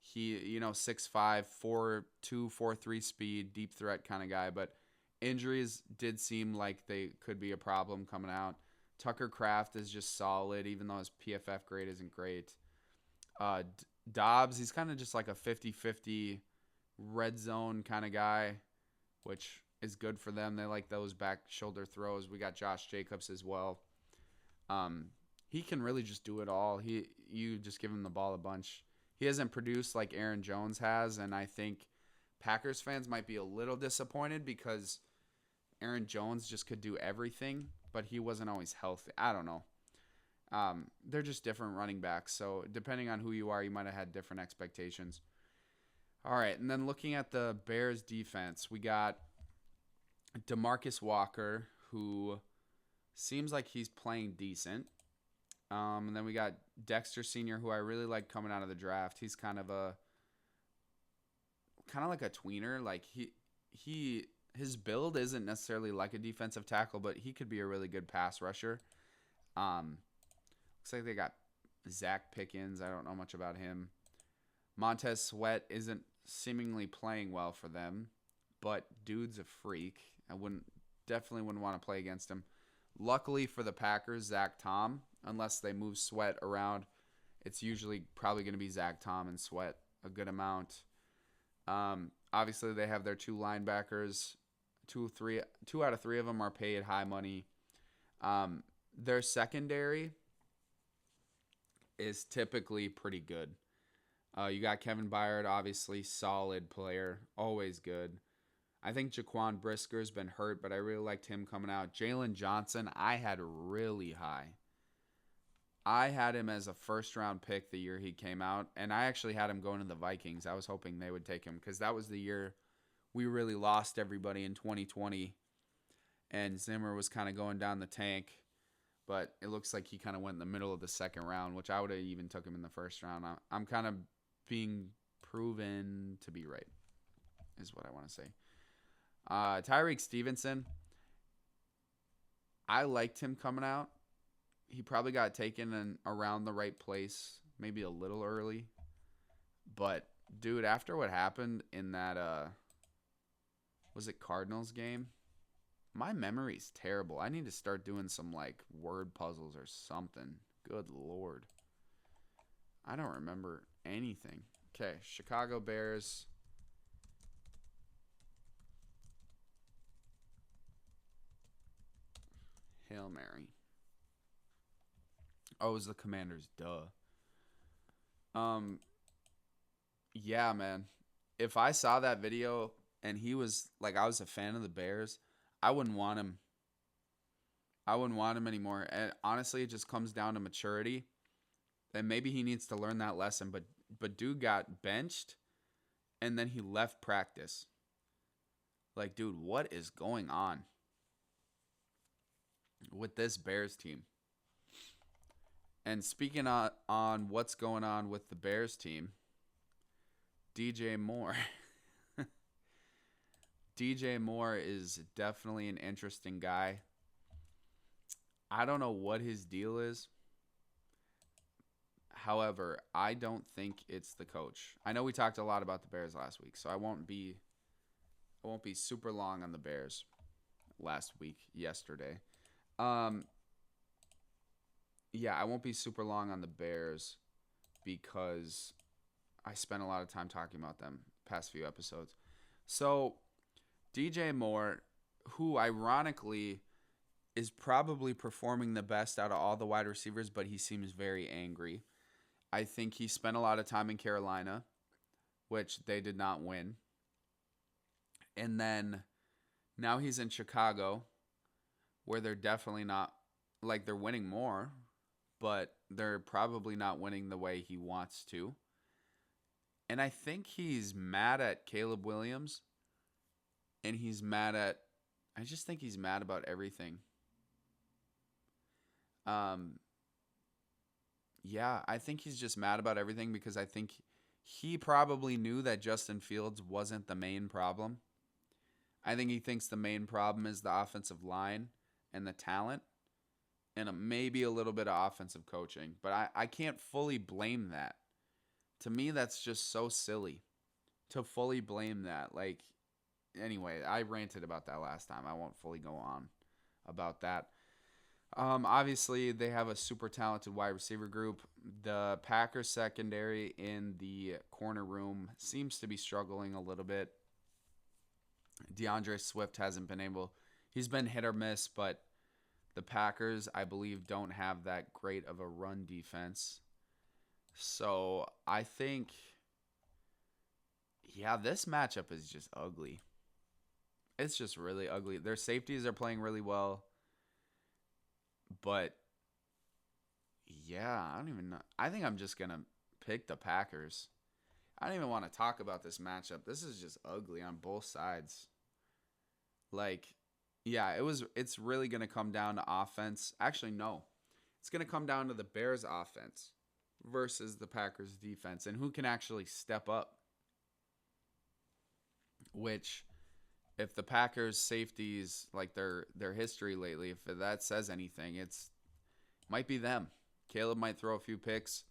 He, 6'5", 4'2", 4'3" speed, deep threat kind of guy. But injuries did seem like they could be a problem coming out. Tucker Kraft is just solid, even though his PFF grade isn't great. Dobbs, he's kind of just like a 50-50 red zone kind of guy, which is good for them. They like those back shoulder throws. We got Josh Jacobs as well. He can really just do it all. You just give him the ball a bunch. He hasn't produced like Aaron Jones has, and I think Packers fans might be a little disappointed because Aaron Jones just could do everything, but he wasn't always healthy. I don't know. They're just different running backs, so depending on who you are, you might have had different expectations. All right, and then looking at the Bears defense, we got DeMarcus Walker, who seems like he's playing decent. And then we got Dexter Sr., who I really like coming out of the draft. He's kind of like a tweener. Like his build isn't necessarily like a defensive tackle, but he could be a really good pass rusher. Looks like they got Zach Pickens. I don't know much about him. Montez Sweat isn't seemingly playing well for them, but dude's a freak. Definitely wouldn't want to play against him. Luckily for the Packers, Zach Tom, unless they move Sweat around, it's usually probably going to be Zach Tom and Sweat a good amount. Obviously, they have their two linebackers. Two out of three of them are paid high money. Their secondary is typically pretty good. You got Kevin Byard, obviously solid player, always good. I think Jaquan Brisker's been hurt, but I really liked him coming out. Jalen Johnson, I had really high. I had him as a first-round pick the year he came out, and I actually had him going to the Vikings. I was hoping they would take him because that was the year we really lost everybody in 2020, and Zimmer was kind of going down the tank, but it looks like he kind of went in the middle of the second round, which I would have even took him in the first round. I'm kind of being proven to be right, is what I want to say. Tyreek Stevenson, I liked him coming out. He probably got taken in around the right place, maybe a little early. But, dude, after what happened in that, was it Cardinals game? My memory's terrible. I need to start doing some, like, word puzzles or something. Good Lord. I don't remember anything. Okay, Chicago Bears. Hail Mary. Oh, it was the Commanders. Duh. Yeah, man. If I saw that video and he was, like, I was a fan of the Bears, I wouldn't want him. I wouldn't want him anymore. And honestly, it just comes down to maturity. And maybe he needs to learn that lesson. But dude got benched, and then he left practice. Like, dude, what is going on with this Bears team? And speaking on what's going on with the Bears team, DJ Moore. DJ Moore is definitely an interesting guy. I don't know what his deal is. However, I don't think it's the coach. I know we talked a lot about the Bears last week, so I won't be super long on the Bears yesterday. Yeah, I won't be super long on the Bears because I spent a lot of time talking about them past few episodes. So, DJ Moore, who ironically is probably performing the best out of all the wide receivers, but he seems very angry. I think he spent a lot of time in Carolina, which they did not win. And then now he's in Chicago, where they're definitely not, like, they're winning more, but they're probably not winning the way he wants to. And I think he's mad at Caleb Williams, and I just think he's mad about everything. Yeah, I think he's just mad about everything because I think he probably knew that Justin Fields wasn't the main problem. I think he thinks the main problem is the offensive line and the talent and maybe a little bit of offensive coaching. But I can't fully blame that. To me, that's just so silly to fully blame that. Like, anyway, I ranted about that last time. I won't fully go on about that. Obviously, they have a super talented wide receiver group. The Packers secondary in the corner room seems to be struggling a little bit. DeAndre Swift hasn't been able. He's been hit or miss, but the Packers, I believe, don't have that great of a run defense. So I think, yeah, this matchup is just ugly. It's just really ugly. Their safeties are playing really well. But, yeah, I don't even know. I think I'm just going to pick the Packers. I don't even want to talk about this matchup. This is just ugly on both sides. Like, yeah, it's really going to come down to offense. Actually, no. It's going to come down to the Bears offense versus the Packers defense and who can actually step up. Which, if the Packers safeties, like their history lately, if that says anything, it's might be them. Caleb might throw a few picks.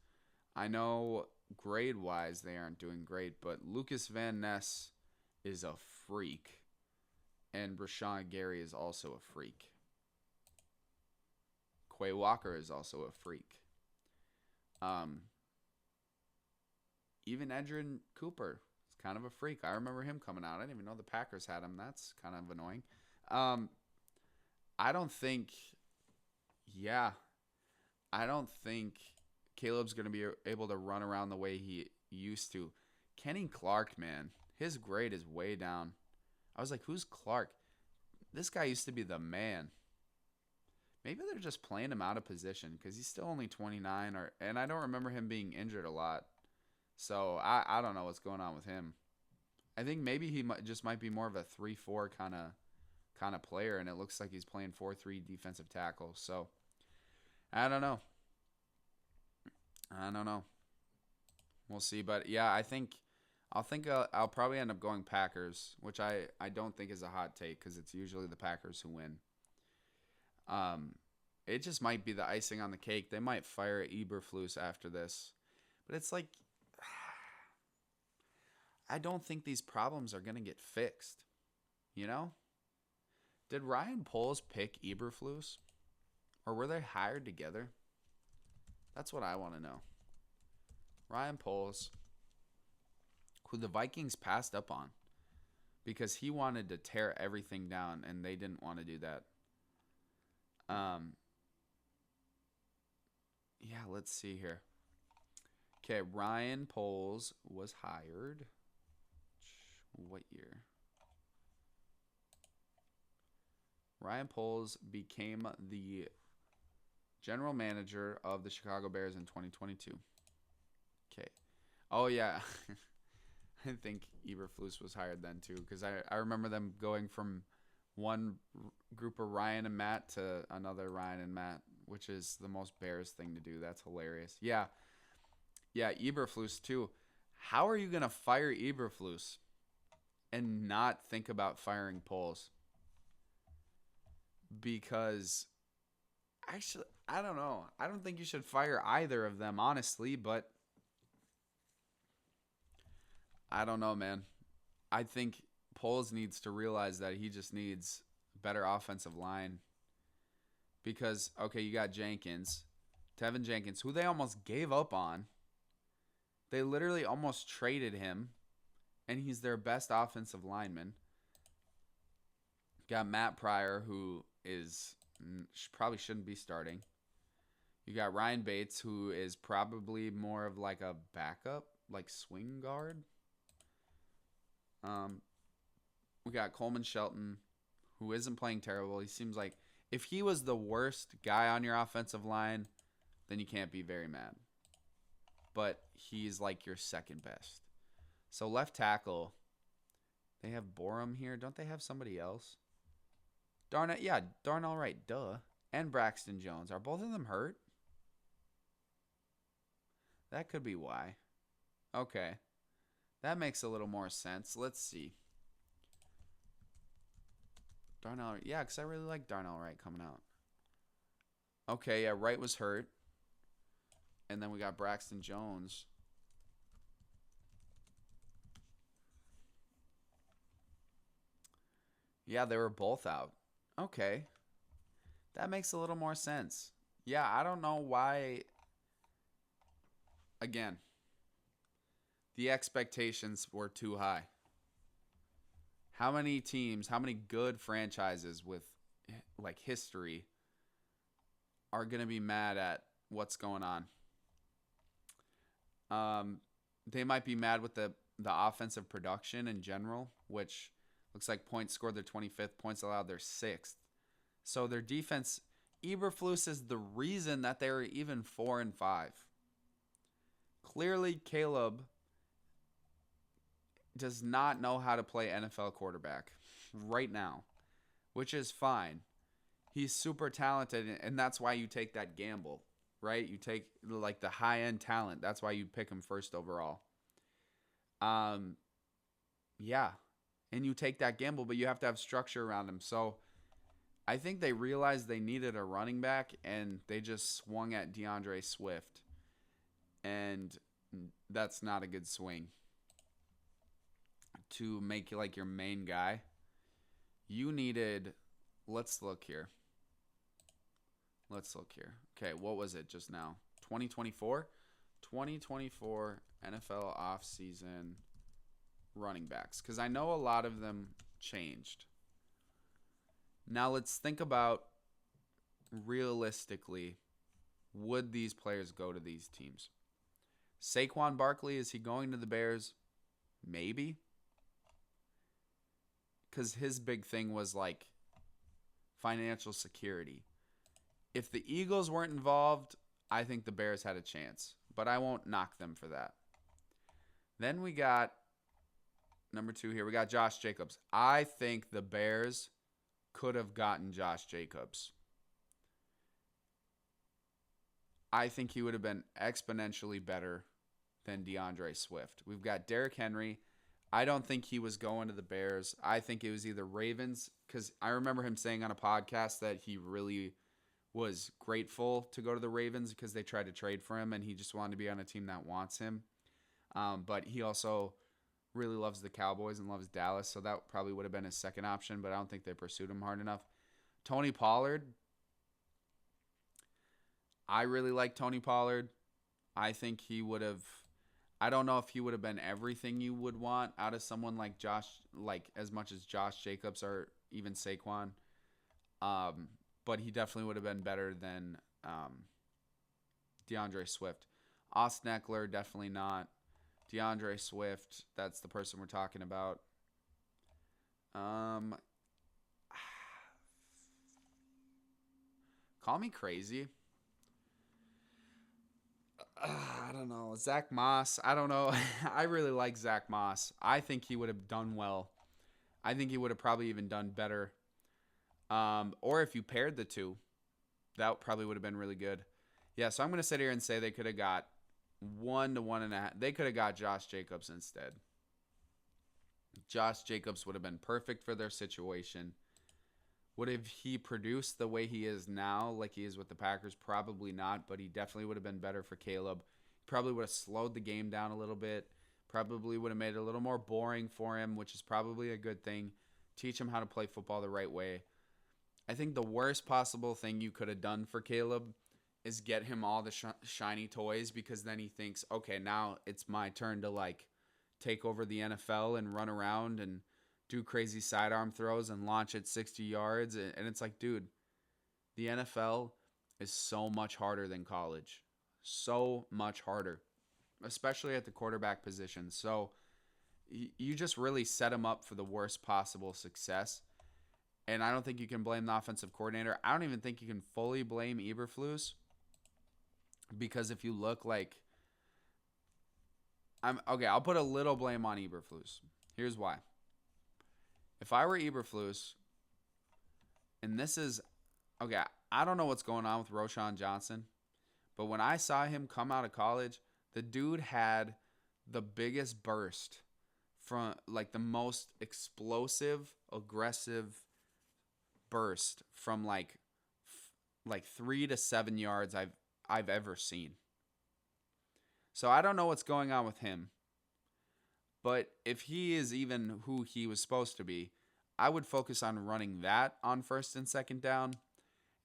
I know grade-wise they aren't doing great, but Lucas Van Ness is a freak. And Rashawn Gary is also a freak. Quay Walker is also a freak. Even Edgerrin Cooper is kind of a freak. I remember him coming out. I didn't even know the Packers had him. That's kind of annoying. I don't think Caleb's going to be able to run around the way he used to. Kenny Clark, man, his grade is way down. I was like, who's Clark? This guy used to be the man. Maybe they're just playing him out of position because he's still only 29, and I don't remember him being injured a lot. So I don't know what's going on with him. I think maybe he might be more of a 3-4 kind of player, and it looks like he's playing 4-3 defensive tackle. So I don't know. We'll see, but yeah, I'll probably end up going Packers, which I don't think is a hot take because it's usually the Packers who win. It just might be the icing on the cake. They might fire Eberflus after this, but it's like I don't think these problems are gonna get fixed. You know? Did Ryan Poles pick Eberflus, or were they hired together? That's what I want to know. Ryan Poles, who the Vikings passed up on because he wanted to tear everything down and they didn't want to do that. Yeah, let's see here. Okay, Ryan Poles was hired. What year? Ryan Poles became the general manager of the Chicago Bears in 2022. Okay. Oh, yeah. I think Eberflus was hired then, too, because I remember them going from one group of Ryan and Matt to another Ryan and Matt, which is the most Bears thing to do. That's hilarious. Yeah, Eberflus, too. How are you going to fire Eberflus and not think about firing Poles? Because actually, I don't know. I don't think you should fire either of them, honestly, but I don't know, man. I think Poles needs to realize that he just needs better offensive line. Because, okay, you got Tevin Jenkins, who they almost gave up on. They literally almost traded him, and he's their best offensive lineman. Got Matt Pryor, who probably shouldn't be starting. You got Ryan Bates, who is probably more of like a backup, like swing guard. We got Coleman Shelton, who isn't playing terrible. He seems like if he was the worst guy on your offensive line, then you can't be very mad. But he's like your second best. So left tackle, they have Borum here. Don't they have somebody else? Darnell Wright, duh. And Braxton Jones. Are both of them hurt? That could be why. Okay. That makes a little more sense. Let's see. Darnell, yeah, because I really like Darnell Wright coming out. Okay, yeah, Wright was hurt. And then we got Braxton Jones. Yeah, they were both out. Okay. That makes a little more sense. Yeah, I don't know why. Again, the expectations were too high. How many teams, how many good franchises with like history are going to be mad at what's going on? They might be mad with the offensive production in general, which looks like points scored their 25th, points allowed their 6th. So their defense, Eberflus is the reason that they were even 4-5. Clearly, Caleb does not know how to play NFL quarterback right now, which is fine. He's super talented, and that's why you take that gamble, right? You take like the high-end talent. That's why you pick him first overall. Yeah. And you take that gamble, but you have to have structure around him. So I think they realized they needed a running back, and they just swung at DeAndre Swift, and that's not a good swing to make like your main guy. You needed. Let's look here. Okay, what was it just now? 2024? 2024 NFL offseason running backs. Because I know a lot of them changed. Now let's think about realistically, would these players go to these teams? Saquon Barkley, is he going to the Bears? Maybe. Because his big thing was like financial security. If the Eagles weren't involved, I think the Bears had a chance. But I won't knock them for that. Then we got number 2 here. We got Josh Jacobs. I think the Bears could have gotten Josh Jacobs. I think he would have been exponentially better than DeAndre Swift. We've got Derrick Henry. I don't think he was going to the Bears. I think it was either Ravens, because I remember him saying on a podcast that he really was grateful to go to the Ravens because they tried to trade for him and he just wanted to be on a team that wants him. But he also really loves the Cowboys and loves Dallas, so that probably would have been his second option, but I don't think they pursued him hard enough. Tony Pollard. I really like Tony Pollard. I think he would have... I don't know if he would have been everything you would want out of someone like Josh, like as much as Josh Jacobs or even Saquon. But he definitely would have been better than DeAndre Swift. Austin Eckler, definitely not. DeAndre Swift, that's the person we're talking about. Call me crazy. I don't know. Zach Moss. I don't know. I really like Zach Moss. I think he would have done well. I think he would have probably even done better. Or if you paired the two, that probably would have been really good. Yeah, so I'm going to sit here and say they could have got 1 to 1.5. They could have got Josh Jacobs instead. Josh Jacobs would have been perfect for their situation. Would have he produced the way he is now, like he is with the Packers? Probably not, but he definitely would have been better for Caleb. Probably would have slowed the game down a little bit. Probably would have made it a little more boring for him, which is probably a good thing. Teach him how to play football the right way. I think the worst possible thing you could have done for Caleb is get him all the shiny toys, because then he thinks, okay, now it's my turn to like take over the NFL and run around and do crazy sidearm throws and launch at 60 yards. And it's like, dude, the NFL is so much harder than college. So much harder, especially at the quarterback position. So you just really set him up for the worst possible success. And I don't think you can blame the offensive coordinator. I don't even think you can fully blame Eberflus, because if you look like... I'll put a little blame on Eberflus. Here's why. If I were Eberflus, and this is, okay, I don't know what's going on with Roschon Johnson, but when I saw him come out of college, the dude had the biggest burst, from like the most explosive, aggressive burst from like 3 to 7 yards I've ever seen. So I don't know what's going on with him. But if he is even who he was supposed to be, I would focus on running that on first and second down.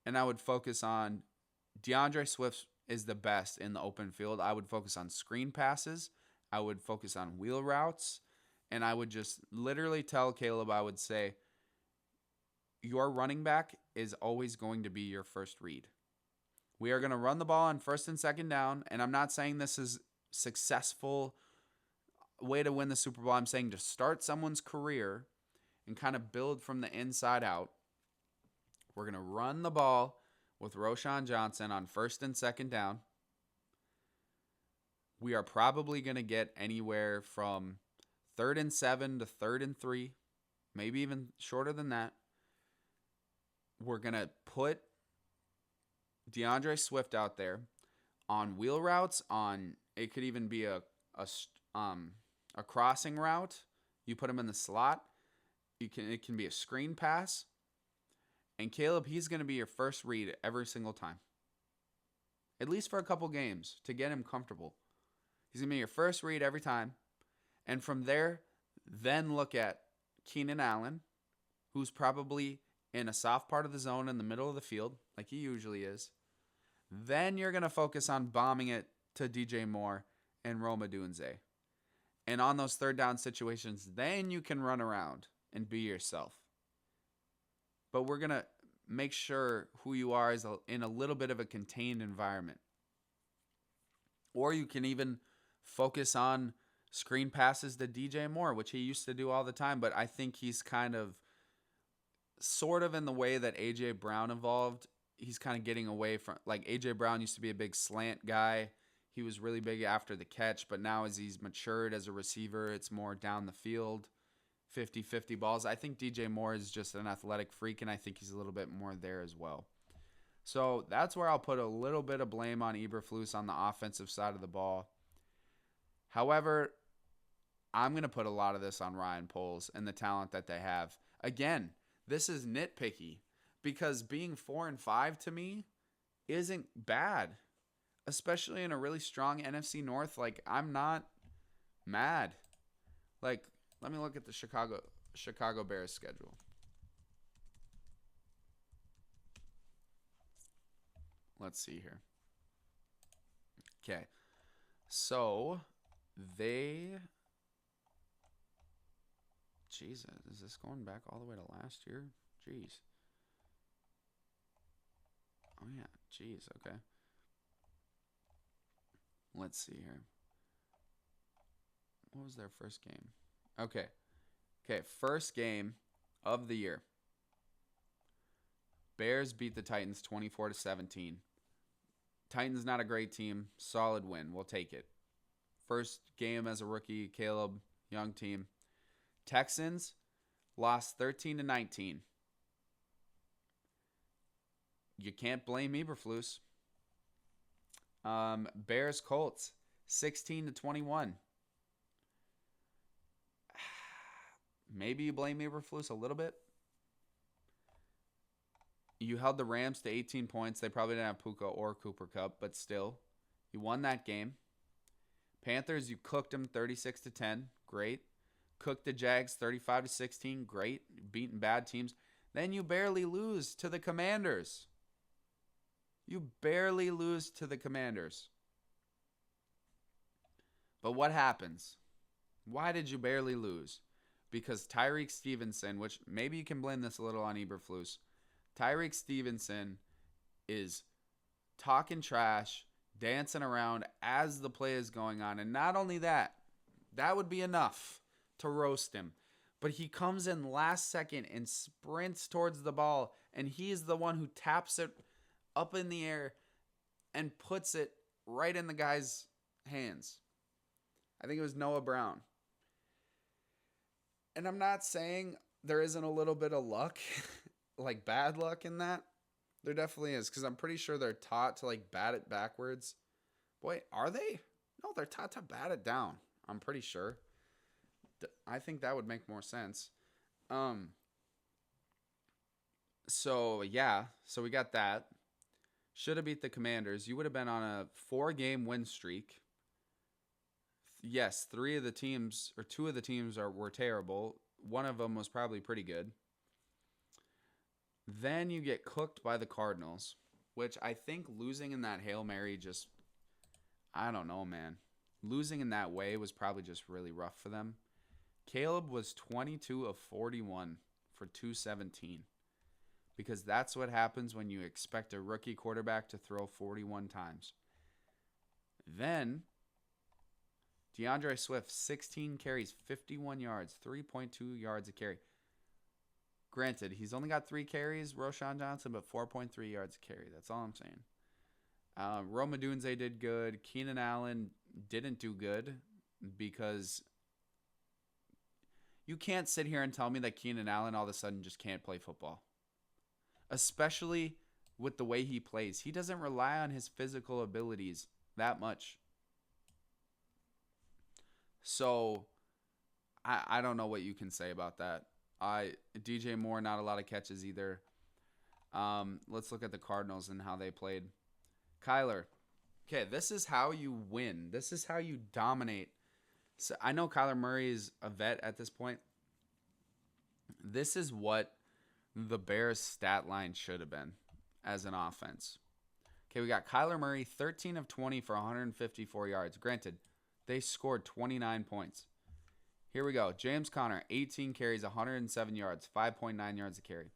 And I would focus on DeAndre Swift is the best in the open field. I would focus on screen passes. I would focus on wheel routes. And I would just literally tell Caleb, I would say, your running back is always going to be your first read. We are going to run the ball on first and second down. And I'm not saying this is successful way to win the Super Bowl. I'm saying to start someone's career and kind of build from the inside out. We're going to run the ball with Roschon Johnson on first and second down. We are probably going to get anywhere from 3rd and 7 to 3rd and 3, maybe even shorter than that. We're going to put DeAndre Swift out there on wheel routes, on it could even be a crossing route. You put him in the slot. It can be a screen pass. And Caleb, he's going to be your first read every single time, at least for a couple games to get him comfortable. He's going to be your first read every time. And from there, then look at Keenan Allen, who's probably in a soft part of the zone in the middle of the field, like he usually is. Then you're going to focus on bombing it to DJ Moore and Rome Odunze. And on those third down situations, then you can run around and be yourself. But we're going to make sure who you are is in a little bit of a contained environment. Or you can even focus on screen passes to DJ Moore, which he used to do all the time. But I think he's kind of sort of in the way that A.J. Brown evolved. He's kind of getting away from, like, A.J. Brown used to be a big slant guy. He was really big after the catch, but now as he's matured as a receiver, it's more down the field, 50-50 balls. I think DJ Moore is just an athletic freak, and I think he's a little bit more there as well. So that's where I'll put a little bit of blame on Eberflus on the offensive side of the ball. However, I'm going to put a lot of this on Ryan Poles and the talent that they have. Again, this is nitpicky because being 4-5 to me isn't bad, especially in a really strong NFC North. Like, I'm not mad. Like, let me look at the Chicago Bears schedule. Let's see here. Okay. So, Jesus, is this going back all the way to last year? Jeez. Oh, yeah. Jeez, okay. Let's see here. What was their first game? Okay, first game of the year. Bears beat the Titans 24-17. Titans not a great team. Solid win. We'll take it. First game as a rookie, Caleb, young team. Texans lost 13-19. You can't blame Eberflus. Bears Colts 16-21. Maybe you blame Eberflus a little bit. You held the Rams to 18 points. They probably didn't have Puka or Cooper Kupp, but still, you won that game. Panthers, you cooked them 36-10. Great. Cooked the Jags 35-16. Great. Beating bad teams. Then you barely lose to the Commanders. But what happens? Why did you barely lose? Because Tyreek Stevenson, which maybe you can blame this a little on Eberflus, Tyreek Stevenson is talking trash, dancing around as the play is going on. And not only that, that would be enough to roast him. But he comes in last second and sprints towards the ball, and he's the one who taps it up in the air and puts it right in the guy's hands. I think it was Noah Brown. And I'm not saying there isn't a little bit of luck, like bad luck in that. There definitely is, because I'm pretty sure they're taught to like bat it backwards. Boy, are they? No, they're taught to bat it down. I'm pretty sure. I think that would make more sense. So we got that. Should have beat the Commanders. You would have been on a 4-game win streak. Yes, 2 of the teams were terrible. One of them was probably pretty good. Then you get cooked by the Cardinals, which I think losing in that Hail Mary just, I don't know, man. Losing in that way was probably just really rough for them. Caleb was 22 of 41 for 217. Because that's what happens when you expect a rookie quarterback to throw 41 times. Then DeAndre Swift, 16 carries, 51 yards, 3.2 yards a carry. Granted, he's only got 3 carries, Roschon Johnson, but 4.3 yards a carry. That's all I'm saying. Rome Odunze did good. Keenan Allen didn't do good because you can't sit here and tell me that Keenan Allen all of a sudden just can't play football. Especially with the way he plays. He doesn't rely on his physical abilities that much. So, I don't know what you can say about that. DJ Moore, not a lot of catches either. Let's look at the Cardinals and how they played. Kyler. Okay, this is how you win. This is how you dominate. So I know Kyler Murray is a vet at this point. This is what the Bears' stat line should have been as an offense. Okay, we got Kyler Murray, 13 of 20 for 154 yards. Granted, they scored 29 points. Here we go. James Conner, 18 carries, 107 yards, 5.9 yards a carry.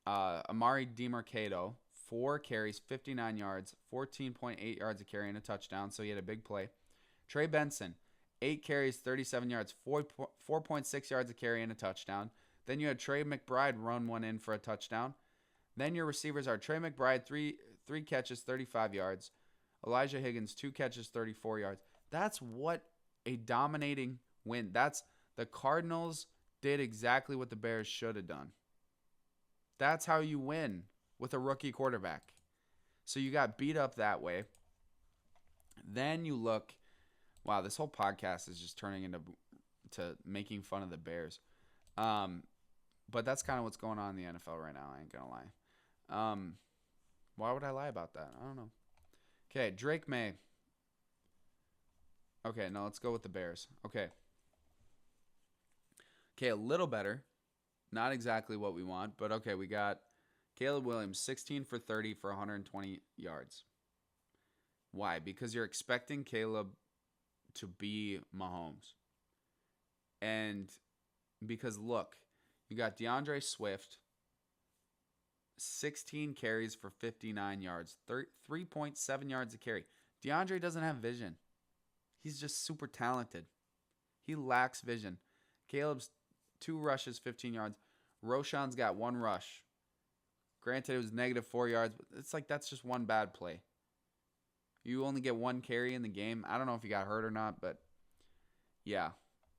Amari DeMarcado, 4 carries, 59 yards, 14.8 yards a carry, and a touchdown, so he had a big play. Trey Benson, 8 carries, 37 yards, 4.6 yards a carry, and a touchdown. Then you had Trey McBride run one in for a touchdown. Then your receivers are Trey McBride, three catches, 35 yards. Elijah Higgins, 2 catches, 34 yards. That's what a dominating win. The Cardinals did exactly what the Bears should have done. That's how you win with a rookie quarterback. So you got beat up that way. Then you look, wow, this whole podcast is just turning into making fun of the Bears. But that's kind of what's going on in the NFL right now. I ain't going to lie. Why would I lie about that? I don't know. Okay, Drake May. Okay, now let's go with the Bears. Okay, a little better. Not exactly what we want, but okay, we got Caleb Williams, 16 for 30 for 120 yards. Why? Because you're expecting Caleb to be Mahomes. And because, look, you got DeAndre Swift, 16 carries for 59 yards, 3.7 yards a carry. DeAndre doesn't have vision. He's just super talented. He lacks vision. Caleb's 2 rushes, 15 yards. Roshan's got 1 rush. Granted, it was -4 yards, but it's like that's just one bad play. You only get 1 carry in the game. I don't know if he got hurt or not, but yeah,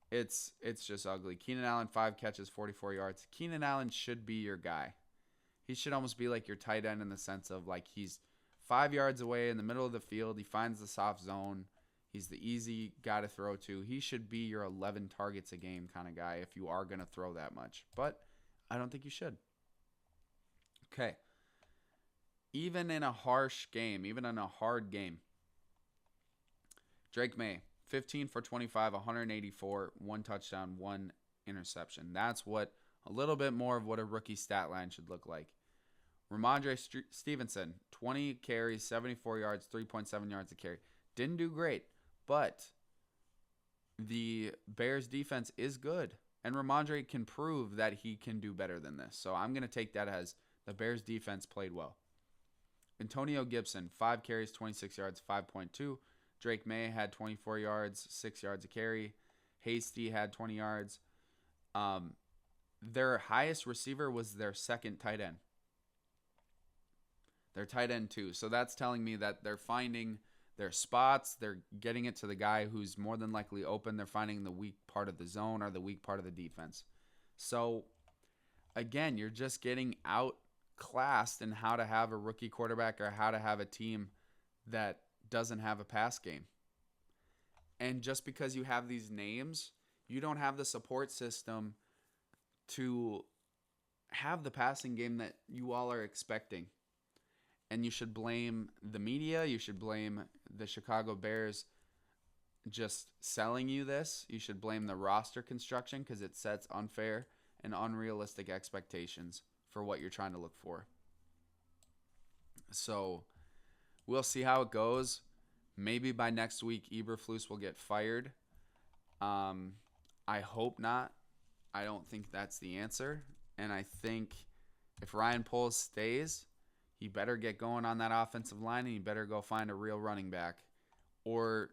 it's just ugly. Keenan Allen, 5 catches, 44 yards. Keenan Allen should be your guy. He should almost be like your tight end in the sense of like he's 5 yards away in the middle of the field. He finds the soft zone. He's the easy guy to throw to. He should be your 11 targets a game kind of guy if you are going to throw that much. But I don't think you should. Okay. Even in a harsh game, even in a hard game, Drake May, 15 for 25, 184, 1 touchdown, 1 interception. That's what a little bit more of what a rookie stat line should look like. Ramondre Stevenson, 20 carries, 74 yards, 3.7 yards a carry. Didn't do great, but the Bears defense is good, and Ramondre can prove that he can do better than this. So I'm going to take that as the Bears defense played well. Antonio Gibson, 5 carries, 26 yards, 5.2. Drake May had 24 yards, 6 yards a carry. Hasty had 20 yards. Their highest receiver was their second tight end. Their tight end too. So that's telling me that they're finding their spots. They're getting it to the guy who's more than likely open. They're finding the weak part of the zone or the weak part of the defense. So again, you're just getting outclassed in how to have a rookie quarterback or how to have a team that doesn't have a pass game. And just because you have these names, you don't have the support system to have the passing game that you all are expecting. And you should blame the media. You should blame the Chicago Bears just selling you this. You should blame the roster construction because it sets unfair and unrealistic expectations for what you're trying to look for. So we'll see how it goes. Maybe by next week, Eberflus will get fired. I hope not. I don't think that's the answer. And I think if Ryan Poles stays, he better get going on that offensive line, and he better go find a real running back or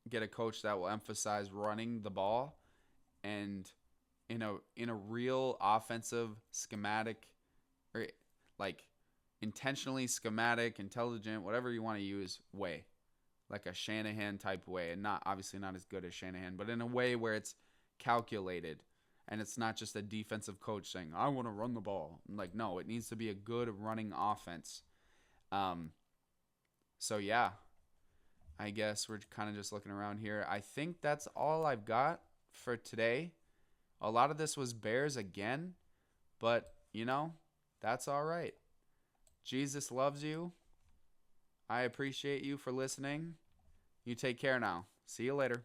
get a coach that will emphasize running the ball and in a real offensive schematic, or like intentionally schematic, intelligent, whatever you want to use way, like a Shanahan type way, and obviously not as good as Shanahan, but in a way where it's calculated. And it's not just a defensive coach saying, I want to run the ball. Like, no, it needs to be a good running offense. So, yeah, I guess we're kind of just looking around here. I think that's all I've got for today. A lot of this was Bears again. But, That's all right. Jesus loves you. I appreciate you for listening. You take care now. See you later.